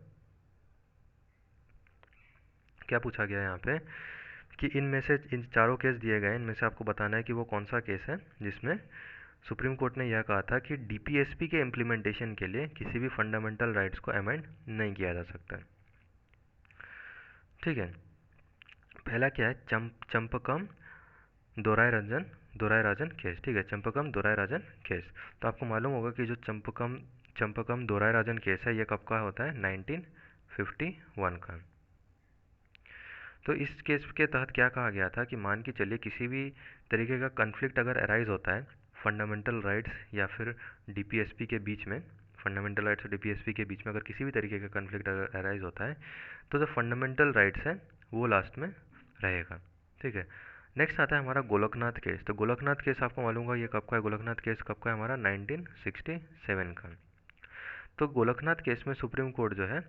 क्या पूछा गया है यहाँ पे कि इनमें से इन चारों केस दिए गए, इनमें से आपको बताना है कि वो कौन सा केस है जिसमें सुप्रीम कोर्ट ने यह कहा था कि डीपीएसपी के इम्प्लीमेंटेशन के लिए किसी भी फंडामेंटल राइट्स को अमेंड नहीं किया जा सकता। ठीक है, पहला क्या है, चंपकम दोरायराजन केस। ठीक है, चंपकम दोरायराजन केस। तो आपको मालूम होगा कि जो चंपकम दोरायराजन केस है, ये कब का होता है, 1951 का। तो इस केस के तहत क्या कहा गया था कि मान के चलिए किसी भी तरीके का कन्फ्लिक्ट अगर अराइज होता है फंडामेंटल राइट्स या फिर डीपीएसपी के बीच में, फंडामेंटल राइट्स और डीपीएसपी के बीच में अगर किसी भी तरीके का कन्फ्लिक्ट अगर अराइज होता है, तो जो फंडामेंटल राइट्स हैं वो लास्ट में रहेगा। ठीक है, नेक्स्ट आता है हमारा गोलकनाथ केस। तो गोलकनाथ केस आपको मालूम होगा ये कब का है, गोलकनाथ केस कब का है हमारा, 1967 का। तो गोलकनाथ केस में सुप्रीम कोर्ट जो है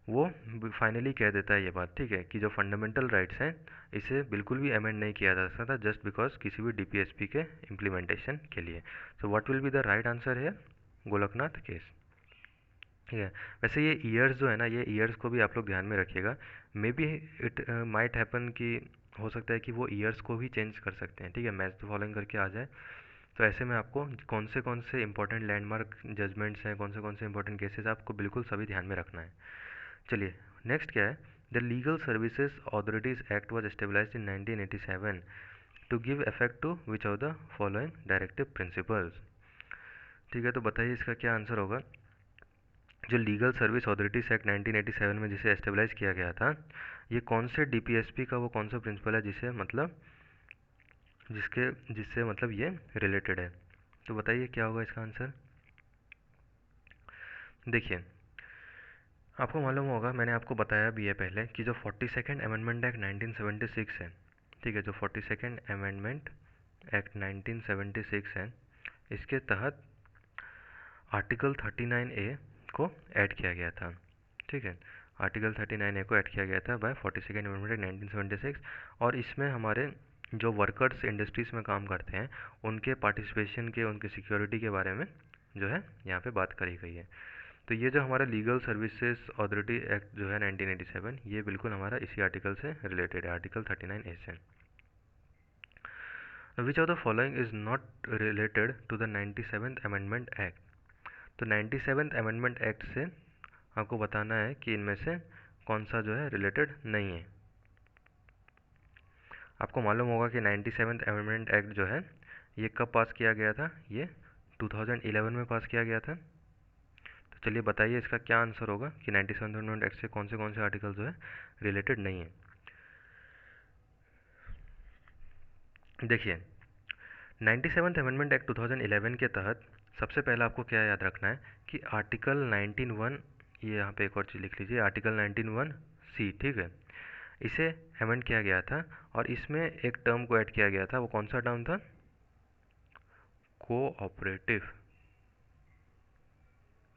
वो फाइनली कह देता है ये बात, ठीक है, कि जो फंडामेंटल राइट्स हैं इसे बिल्कुल भी अमेंड नहीं किया जा सकता जस्ट बिकॉज किसी भी डीपीएसपी के इम्प्लीमेंटेशन के लिए। सो what will be the right answer है, गोलकनाथ केस। ठीक है, वैसे ये ईयर्स जो है ना, ये ईयर्स को भी आप लोग ध्यान में रखिएगा। May be it might happen कि हो सकता है कि वो ईयर्स को भी चेंज कर सकते हैं। ठीक है, मैच द फॉलोइंग करके आ जाए, तो ऐसे में आपको कौन से इंपॉर्टेंट लैंडमार्क जजमेंट्स हैं, कौन से इंपॉर्टेंट केसेस आपको बिल्कुल सभी ध्यान में रखना है। चलिए, नेक्स्ट क्या है, the legal services authorities act was established in 1987 to give effect to which of the following directive principles. ठीक है, तो बताइए इसका क्या आंसर होगा जो लीगल सर्विस अथॉरिटीज़ एक्ट 1987 में जिसे एस्टेब्लाइज किया गया था, ये कौन से डीपीएसपी का वो कौन सा प्रिंसिपल है जिसे मतलब जिससे मतलब ये रिलेटेड है? तो बताइए क्या होगा इसका आंसर। देखिए, आपको मालूम होगा, मैंने आपको बताया भी है पहले कि जो 42nd अमेंडमेंट एक्ट 1976 है, ठीक है, जो 42nd अमेंडमेंट एक्ट 1976 है, इसके तहत आर्टिकल 39 ए को ऐड किया गया था, ठीक है। आर्टिकल 39 ए को ऐड किया गया था बाय 42nd अमेंडमेंट एक्ट 1976, और इसमें हमारे जो वर्कर्स इंडस्ट्रीज़ में काम करते हैं उनके पार्टिसिपेशन के, उनके सिक्योरिटी के बारे में जो है यहाँ पे बात करी गई है। तो ये जो हमारा लीगल सर्विसेज अथॉरिटी एक्ट जो है 1987, ये बिल्कुल हमारा इसी आर्टिकल से रिलेटेड है, आर्टिकल 39 ए से। Which of the following is not related to the 97th amendment act? तो 97th अमेंडमेंट एक्ट से आपको बताना है कि इनमें से कौन सा जो है रिलेटेड नहीं है। आपको मालूम होगा कि 97th अमेंडमेंट एक्ट जो है ये कब पास किया गया था? ये 2011 में पास किया गया था। तो चलिए बताइए इसका क्या आंसर होगा कि 97th अमेंडमेंट एक्ट से कौन से आर्टिकल जो है रिलेटेड नहीं है। देखिए, 97th अमेंडमेंट एक्ट 2011 के तहत सबसे पहले आपको क्या याद रखना है कि आर्टिकल 19(1), ये यहाँ पे एक और चीज़ लिख लीजिए, आर्टिकल 19(1) सी, ठीक है, इसे अमेंड किया गया था और इसमें एक टर्म को ऐड किया गया था। वो कौन सा टर्म था? कोऑपरेटिव,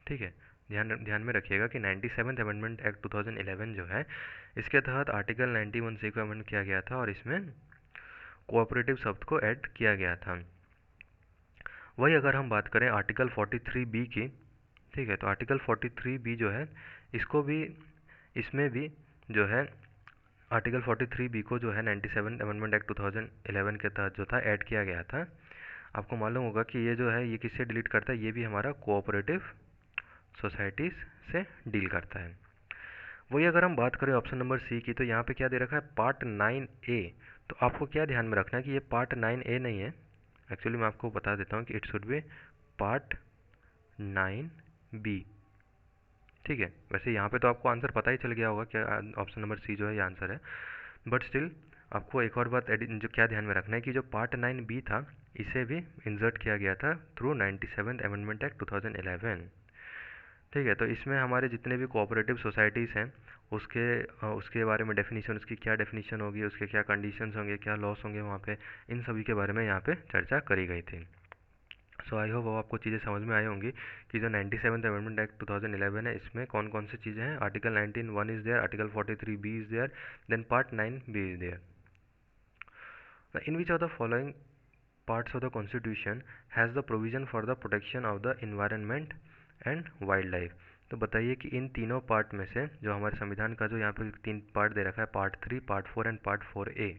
ठीक है। ध्यान में रखिएगा कि 97th अमेंडमेंट एक्ट 2011 जो है, इसके तहत आर्टिकल 91 सी को अमेंड किया गया था और इसमें कोऑपरेटिव शब्द को ऐड किया गया था। वही अगर हम बात करें आर्टिकल 43 बी की, ठीक है, तो आर्टिकल 43 बी जो है, इसको भी, इसमें भी जो है आर्टिकल 43 बी को जो है 97th अमेंडमेंट एक्ट 2011 के तहत जो था ऐड किया गया था। आपको मालूम होगा कि ये जो है ये किससे डील करता है? ये भी हमारा कोऑपरेटिव सोसाइटीज़ से डील करता है। वही अगर हम बात करें ऑप्शन नंबर सी की, तो यहाँ पे क्या दे रखा है? Part 9A। तो आपको क्या ध्यान में रखना है कि ये पार्ट 9A नहीं है, एक्चुअली मैं आपको बता देता हूँ कि it should be part 9B, ठीक है। वैसे यहाँ पे तो आपको आंसर पता ही चल गया होगा कि ऑप्शन नंबर सी जो है ये आंसर है, बट स्टिल आपको एक और बात जो क्या ध्यान में रखना है कि जो पार्ट 9B था, इसे भी इंसर्ट किया गया था थ्रू 97th अमेंडमेंट एक्ट 2011, ठीक है। तो इसमें हमारे जितने भी कोऑपरेटिव सोसाइटीज़ हैं उसके बारे में डेफिनेशन, उसकी क्या डेफिनेशन होगी, उसके क्या कंडीशंस होंगे, क्या लॉस होंगे वहाँ पे, इन सभी के बारे में यहाँ पे चर्चा करी गई थी। सो आई होप आपको चीज़ें समझ में आई होंगी कि जो 97th अमेंडमेंट एक्ट 2011 है, इसमें कौन कौन सी चीज़ें हैं। Article 19(1) is there, article 43 B is there, then part 9B is there. In which of the following parts of the constitution has the provision for the protection of the environment and wildlife? तो बताइए कि इन तीनों part में से जो हमारे संविधान का जो यहाँ पे 3 पार्ट दे रखा है, part 3, part 4 and part 4A,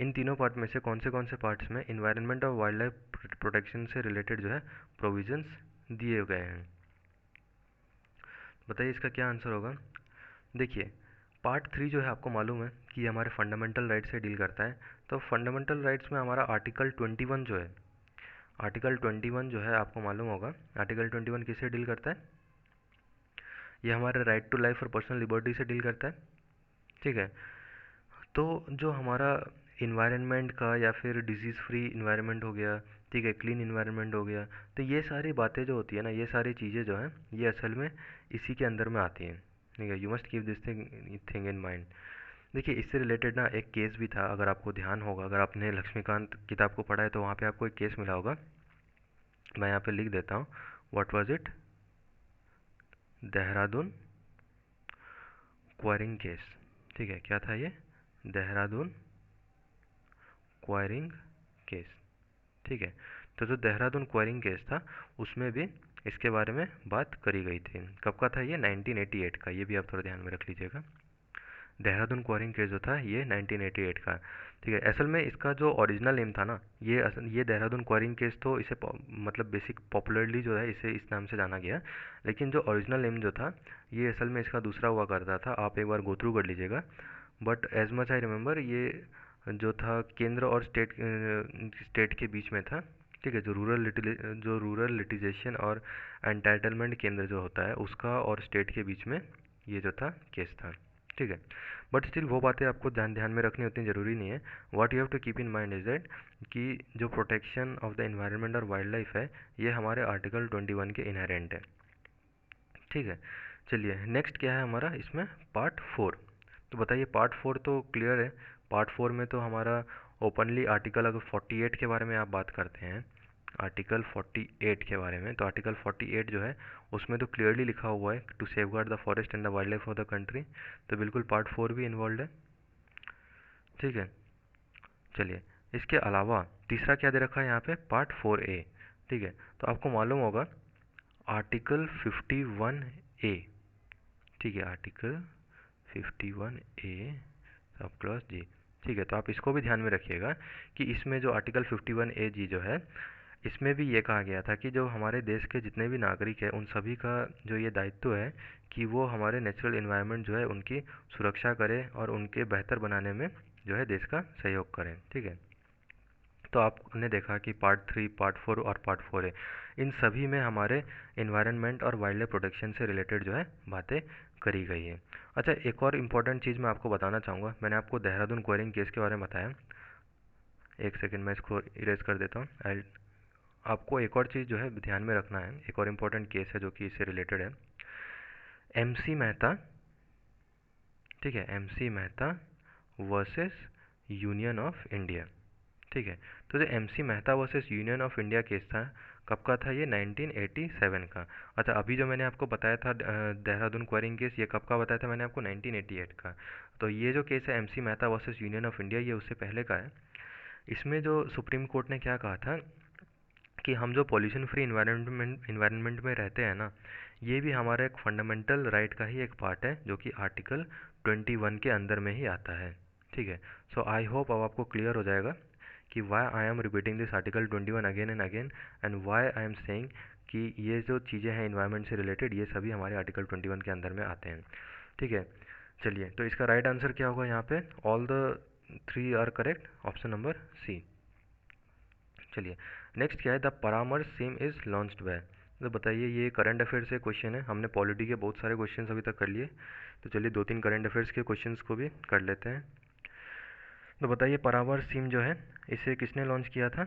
इन तीनों पार्ट में से कौन से पार्ट्स में इन्वायरमेंट और वाइल्ड लाइफ प्रोटेक्शन से रिलेटेड जो है प्रोविजंस दिए गए हैं? बताइए इसका क्या आंसर होगा। देखिए, पार्ट 3 जो है आपको मालूम है कि ये हमारे फंडामेंटल राइट से डील करता है। तो फंडामेंटल राइट्स में हमारा आर्टिकल 21 जो है, आर्टिकल 21 जो है आपको मालूम होगा, आर्टिकल 21 किससे डील करता है? ये हमारे राइट टू लाइफ और पर्सनल लिबर्टी से डील करता है, ठीक है। तो जो हमारा इन्वायरमेंट का या फिर डिजीज़ फ्री इन्वायरमेंट हो गया, ठीक है, क्लीन इन्वायरमेंट हो गया, तो ये सारी बातें जो होती है ना, ये सारी चीज़ें जो हैं, ये असल में इसी के अंदर में आती हैं, ठीक है। You must keep this thing in mind. देखिए, इससे रिलेटेड ना एक केस भी था, अगर आपको ध्यान होगा, अगर आपने लक्ष्मीकांत किताब को पढ़ा है तो वहाँ पे आपको एक केस मिला होगा। मैं यहाँ पे लिख देता हूँ, what was it? Dehradun enquiring case, ठीक है। क्या था ये? देहरादून क्वायरिंग केस, ठीक है। तो जो देहरादून क्वायरिंग केस था, उसमें भी इसके बारे में बात करी गई थी। कब का था ये? 1988 का। ये भी आप थोड़ा ध्यान में रख लीजिएगा। देहरादून क्वायरिंग केस जो था ये 1988 का, ठीक है। असल में इसका जो ओरिजिनल नेम था ना, ये देहरादून क्वायरिंग केस, तो इसे मतलब बेसिक पॉपुलरली जो है इसे इस नाम से जाना गया, लेकिन जो ओरिजिनल नेम जो था ये असल में इसका दूसरा हुआ करता था। आप एक बार गो थ्रू कर लीजिएगा, but as much I remember ये जो था केंद्र और स्टेट के बीच में था, ठीक है, जो रूरल लिटिगेशन और एंटाइटलमेंट केंद्र जो होता है उसका और स्टेट के बीच में ये जो था केस था। ठीक है, बट स्टिल वो बातें आपको ध्यान में रखनी उतनी ज़रूरी नहीं है। What you have to keep in mind is that कि जो प्रोटेक्शन ऑफ द एनवायरनमेंट और वाइल्ड लाइफ है ये हमारे आर्टिकल 21 के इनहेरेंट है। ठीक है, चलिए नेक्स्ट क्या है हमारा इसमें पार्ट 4। तो बताइए, पार्ट 4 तो क्लियर है। पार्ट 4 में तो हमारा ओपनली आर्टिकल अगर 48 के बारे में आप बात करते हैं, आर्टिकल 48 के बारे में, तो आर्टिकल 48 जो है उसमें तो क्लियरली लिखा हुआ है to safeguard the forest and the wild life of the country. तो बिल्कुल पार्ट 4 भी इन्वॉल्व है। ठीक है, चलिए इसके अलावा तीसरा क्या दे रखा है यहाँ पे, पार्ट 4A। ठीक है, तो आपको मालूम होगा आर्टिकल 51A। ठीक है, आर्टिकल 51A सब क्लॉज जी। ठीक है, तो आप इसको भी ध्यान में रखिएगा कि इसमें जो आर्टिकल 51A जी जो है इसमें भी ये कहा गया था कि जो हमारे देश के जितने भी नागरिक हैं उन सभी का जो ये दायित्व है कि वो हमारे नेचुरल इन्वायरमेंट जो है उनकी सुरक्षा करें और उनके बेहतर बनाने में जो है देश का सहयोग करें। ठीक है, तो आपने देखा कि पार्ट 3, पार्ट 4 और पार्ट 4A इन सभी में हमारे इन्वायरमेंट और वाइल्ड लाइफ प्रोटेक्शन से रिलेटेड जो है बातें करी गई है। अच्छा, एक और इम्पॉर्टेंट चीज़ मैं आपको बताना चाहूँगा। मैंने आपको देहरादून क्वेरिंग केस के बारे में बताया। एक सेकंड मैं इसको इरेज कर देता हूँ। आई आपको एक और चीज़ जो है ध्यान में रखना है, एक और इम्पोर्टेंट केस है जो कि इससे रिलेटेड है। MC मेहता, ठीक है, MC Mehta versus union of India. ठीक है, तो जो MC Mehta versus union of India case था, कब का था ये, 1987 का। अच्छा, अभी जो मैंने आपको बताया था देहरादून क्वेरिंग केस, ये कब का बताया था मैंने आपको, 1988 का। तो ये जो केस है MC Mehta versus union of India, ये उससे पहले का है। इसमें जो सुप्रीम कोर्ट ने क्या कहा था कि हम जो पॉल्यूशन फ्री इन्वायरमेंट में रहते हैं ना, ये भी हमारा एक फंडामेंटल राइट का ही एक पार्ट है जो कि आर्टिकल 21 के अंदर में ही आता है। ठीक है, सो आई होप अब आपको क्लियर हो जाएगा कि why I am repeating this article 21 again and again and why I am saying कि ये जो चीज़ें हैं इन्वायरमेंट से रिलेटेड ये सभी हमारे आर्टिकल 21 के अंदर में आते हैं। ठीक है, चलिए तो इसका राइट आंसर क्या होगा यहाँ पे, all the 3 are correct, option number C. चलिए नेक्स्ट क्या है, द परामर्श स्कीम इज़ लॉन्च्ड बाय। तो बताइए, ये करंट अफेयर से क्वेश्चन है। हमने पॉलिटी के बहुत सारे क्वेश्चन अभी तक कर लिए, तो चलिए 2-3 करंट अफेयर्स के क्वेश्चंस को भी कर लेते हैं। तो बताइए, परामर्श स्कीम जो है इसे किसने लॉन्च किया था।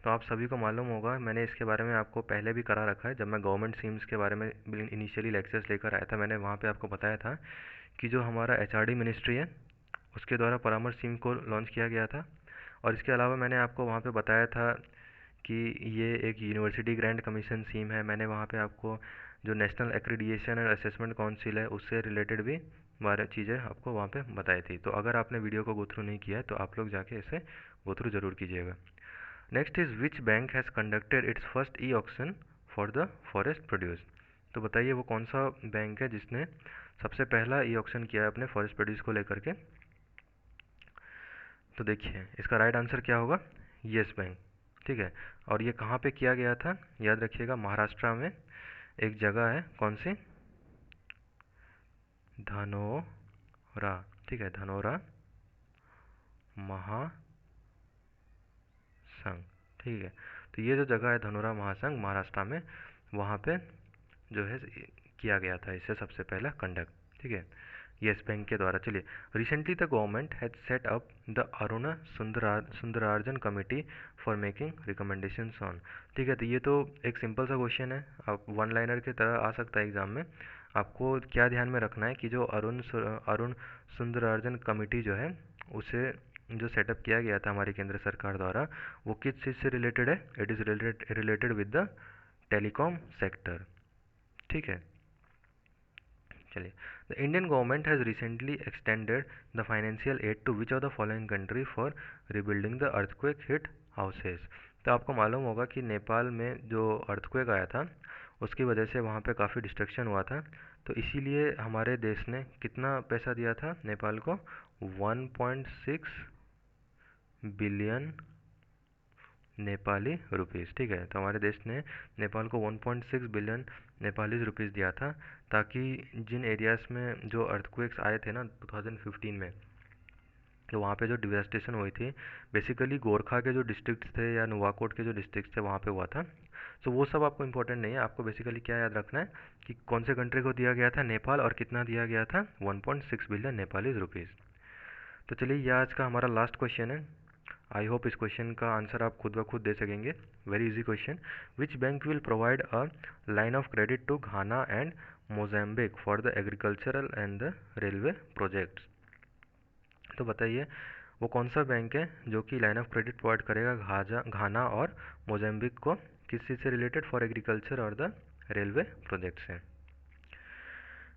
तो आप सभी को मालूम होगा, मैंने इसके बारे में आपको पहले भी करा रखा है। जब मैं गवर्नमेंट स्कीम्स के बारे में इनिशियली लेक्चर्स लेकर आया था, मैंने वहाँ पे आपको बताया था कि जो हमारा HRD मिनिस्ट्री है उसके द्वारा परामर्श स्कीम को लॉन्च किया गया था। और इसके अलावा मैंने आपको वहाँ पे बताया था कि ये एक यूनिवर्सिटी ग्रांट कमीशन स्कीम है। मैंने वहाँ पे आपको जो national accreditation and assessment council है उससे रिलेटेड भी बारह चीज़ें आपको वहाँ पे बताई थी। तो अगर आपने वीडियो को गो थ्रू नहीं किया है तो आप लोग जाके इसे गो थ्रू ज़रूर कीजिएगा। Next is which bank has conducted it's first e auction for the forest produce. तो बताइए वो कौन सा बैंक है जिसने सबसे पहला ई ऑक्शन किया है अपने फॉरेस्ट प्रोड्यूस को लेकर के। तो देखिए इसका राइट आंसर क्या होगा, येस बैंक। ठीक है, और ये कहाँ पे किया गया था, याद रखिएगा, महाराष्ट्र में एक जगह है, कौन सी, धनोरा। ठीक है, धनोरा महासंघ। ठीक है, तो ये जो जगह है धनोरा महासंघ महाराष्ट्र में, वहाँ पे जो है किया गया था इससे सबसे पहला कंडक्ट। ठीक है, येस बैंक के द्वारा। चलिए, recently the government has set up the Aruna Sundararajan committee for making recommendations on. ठीक है, तो ये तो एक सिंपल सा क्वेश्चन है, आप वन लाइनर की तरह आ सकता है एग्जाम में। आपको क्या ध्यान में रखना है कि जो अरुण सुंदरार्जन कमेटी जो है उसे जो सेटअप किया गया था हमारी केंद्र सरकार द्वारा, वो किस चीज़ से रिलेटेड है, it is related with the telecom sector. ठीक है, चलिए, the Indian government has recently extended the financial aid to which of the following country for rebuilding the earthquake hit houses. तो आपको मालूम होगा कि नेपाल में जो अर्थक्वेक आया था उसकी वजह से वहाँ पे काफ़ी डिस्ट्रक्शन हुआ था। तो इसीलिए हमारे देश ने कितना पैसा दिया था नेपाल को, 1.6 बिलियन नेपाली रुपीज़। ठीक है, तो हमारे देश ने नेपाल को 1.6 बिलियन नेपाली रुपीज़ दिया था, ताकि जिन एरियाज़ में जो अर्थक्वेक्स आए थे ना 2015 में, तो वहाँ पे जो डिवास्टेशन हुई थी बेसिकली गोरखा के जो डिस्ट्रिक्ट थे या नुवाकोट के जो डिस्ट्रिक्ट थे वहाँ पे हुआ था। तो वो सब आपको इम्पोर्टेंट नहीं है, आपको बेसिकली क्या याद रखना है कि कौन से कंट्री को दिया गया था, नेपाल, और कितना दिया गया था, 1.6 बिलियन नेपालीज रुपीज़। तो चलिए ये आज का हमारा लास्ट क्वेश्चन है। आई होप इस क्वेश्चन का आंसर आप खुद ब खुद दे सकेंगे। Very easy question. Which bank will provide a line of credit to Ghana and Mozambique for the agricultural and the railway projects. तो बताइए वो कौन सा बैंक है जो कि लाइन ऑफ क्रेडिट प्रोवाइड करेगा घाना और मोजाम्बिक को, किस चीज़ से रिलेटेड, फॉर एग्रीकल्चर और द रेलवे प्रोजेक्ट से।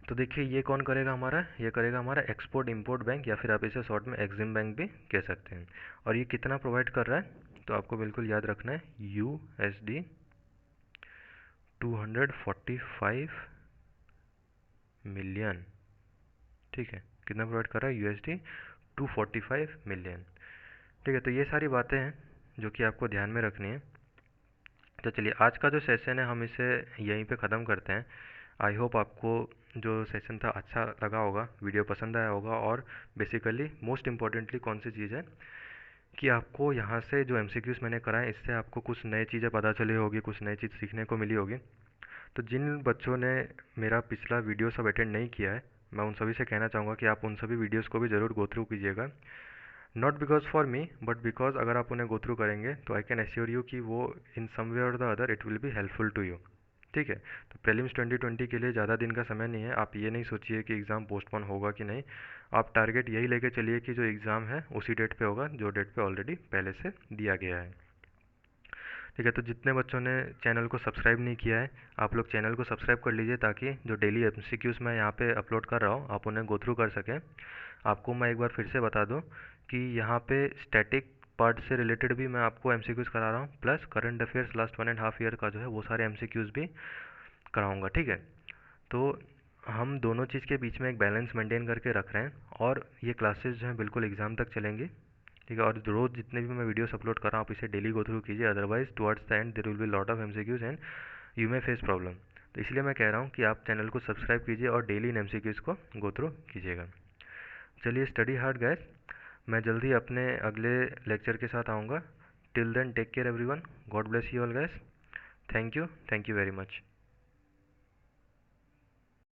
तो देखिए ये कौन करेगा हमारा, ये करेगा हमारा एक्सपोर्ट इंपोर्ट बैंक, या फिर आप इसे शॉर्ट में एक्जिम बैंक भी कह सकते हैं। और ये कितना प्रोवाइड कर रहा है, तो आपको बिल्कुल याद रखना है USD 245 मिलियन। ठीक है, कितना प्रोवाइड कर रहा है, USD 245 मिलियन। ठीक है, तो ये सारी बातें हैं जो कि आपको ध्यान में रखनी है। तो चलिए आज का जो सेशन है हम इसे यहीं पे ख़त्म करते हैं। आई होप आपको जो सेशन था अच्छा लगा होगा, वीडियो पसंद आया होगा, और बेसिकली मोस्ट इम्पॉर्टेंटली कौन सी चीज़ है कि आपको यहाँ से जो MCQs मैंने कराए इससे आपको कुछ नई चीज़ें पता चली होगी, कुछ नई चीज़ सीखने को मिली होगी। तो जिन बच्चों ने मेरा पिछला वीडियो सब अटेंड नहीं किया है, मैं उन सभी से कहना चाहूँगा कि आप उन सभी वीडियोज़ को भी ज़रूर गो थ्रू कीजिएगा। Not because for me but because अगर आप उन्हें गो थ्रू करेंगे तो आई कैन एश्योर यू कि वो इन some way or the other it will be helpful to you. ठीक है, तो प्रीलिम्स 2020 के लिए ज़्यादा दिन का समय नहीं है। आप ये नहीं सोचिए कि एग्ज़ाम पोस्टपोन होगा कि नहीं, आप टारगेट यही लेके चलिए कि जो एग्ज़ाम है उसी डेट पे होगा जो डेट पे ऑलरेडी पहले से दिया गया है। ठीक है, तो जितने बच्चों ने चैनल को सब्सक्राइब नहीं किया है आप लोग चैनल को सब्सक्राइब कर लीजिए, ताकि जो डेली MCQs मैं यहाँ पे अपलोड कर रहा हूँ आप उन्हें गो थ्रू कर सकें। आपको मैं एक बार फिर से बता दूँ कि यहाँ पे स्टैटिक पार्ट से रिलेटेड भी मैं आपको MCQs करा रहा हूँ, plus current affairs last 1.5 year का जो है वो सारे MCQs भी कराऊँगा। ठीक है, तो हम दोनों चीज़ के बीच में एक बैलेंस मेंटेन करके रख रहे हैं, और ये क्लासेस जो हैं बिल्कुल एग्ज़ाम तक चलेंगी। ठीक है, और रोज़ जितने भी मैं वीडियोस अपलोड कर रहा हूँ आप इसे डेली गो थ्रू कीजिए, otherwise towards the end there will be lot of MCQs and you may face problem. तो इसलिए मैं कह रहा हूँ कि आप चैनल को सब्सक्राइब कीजिए और डेली इन MCQs को गो थ्रू कीजिएगा। चलिए स्टडी हार्ड गाइस, मैं जल्दी अपने अगले लेक्चर के साथ आऊँगा। Till then take care everyone, God bless you all guys, thank you very much.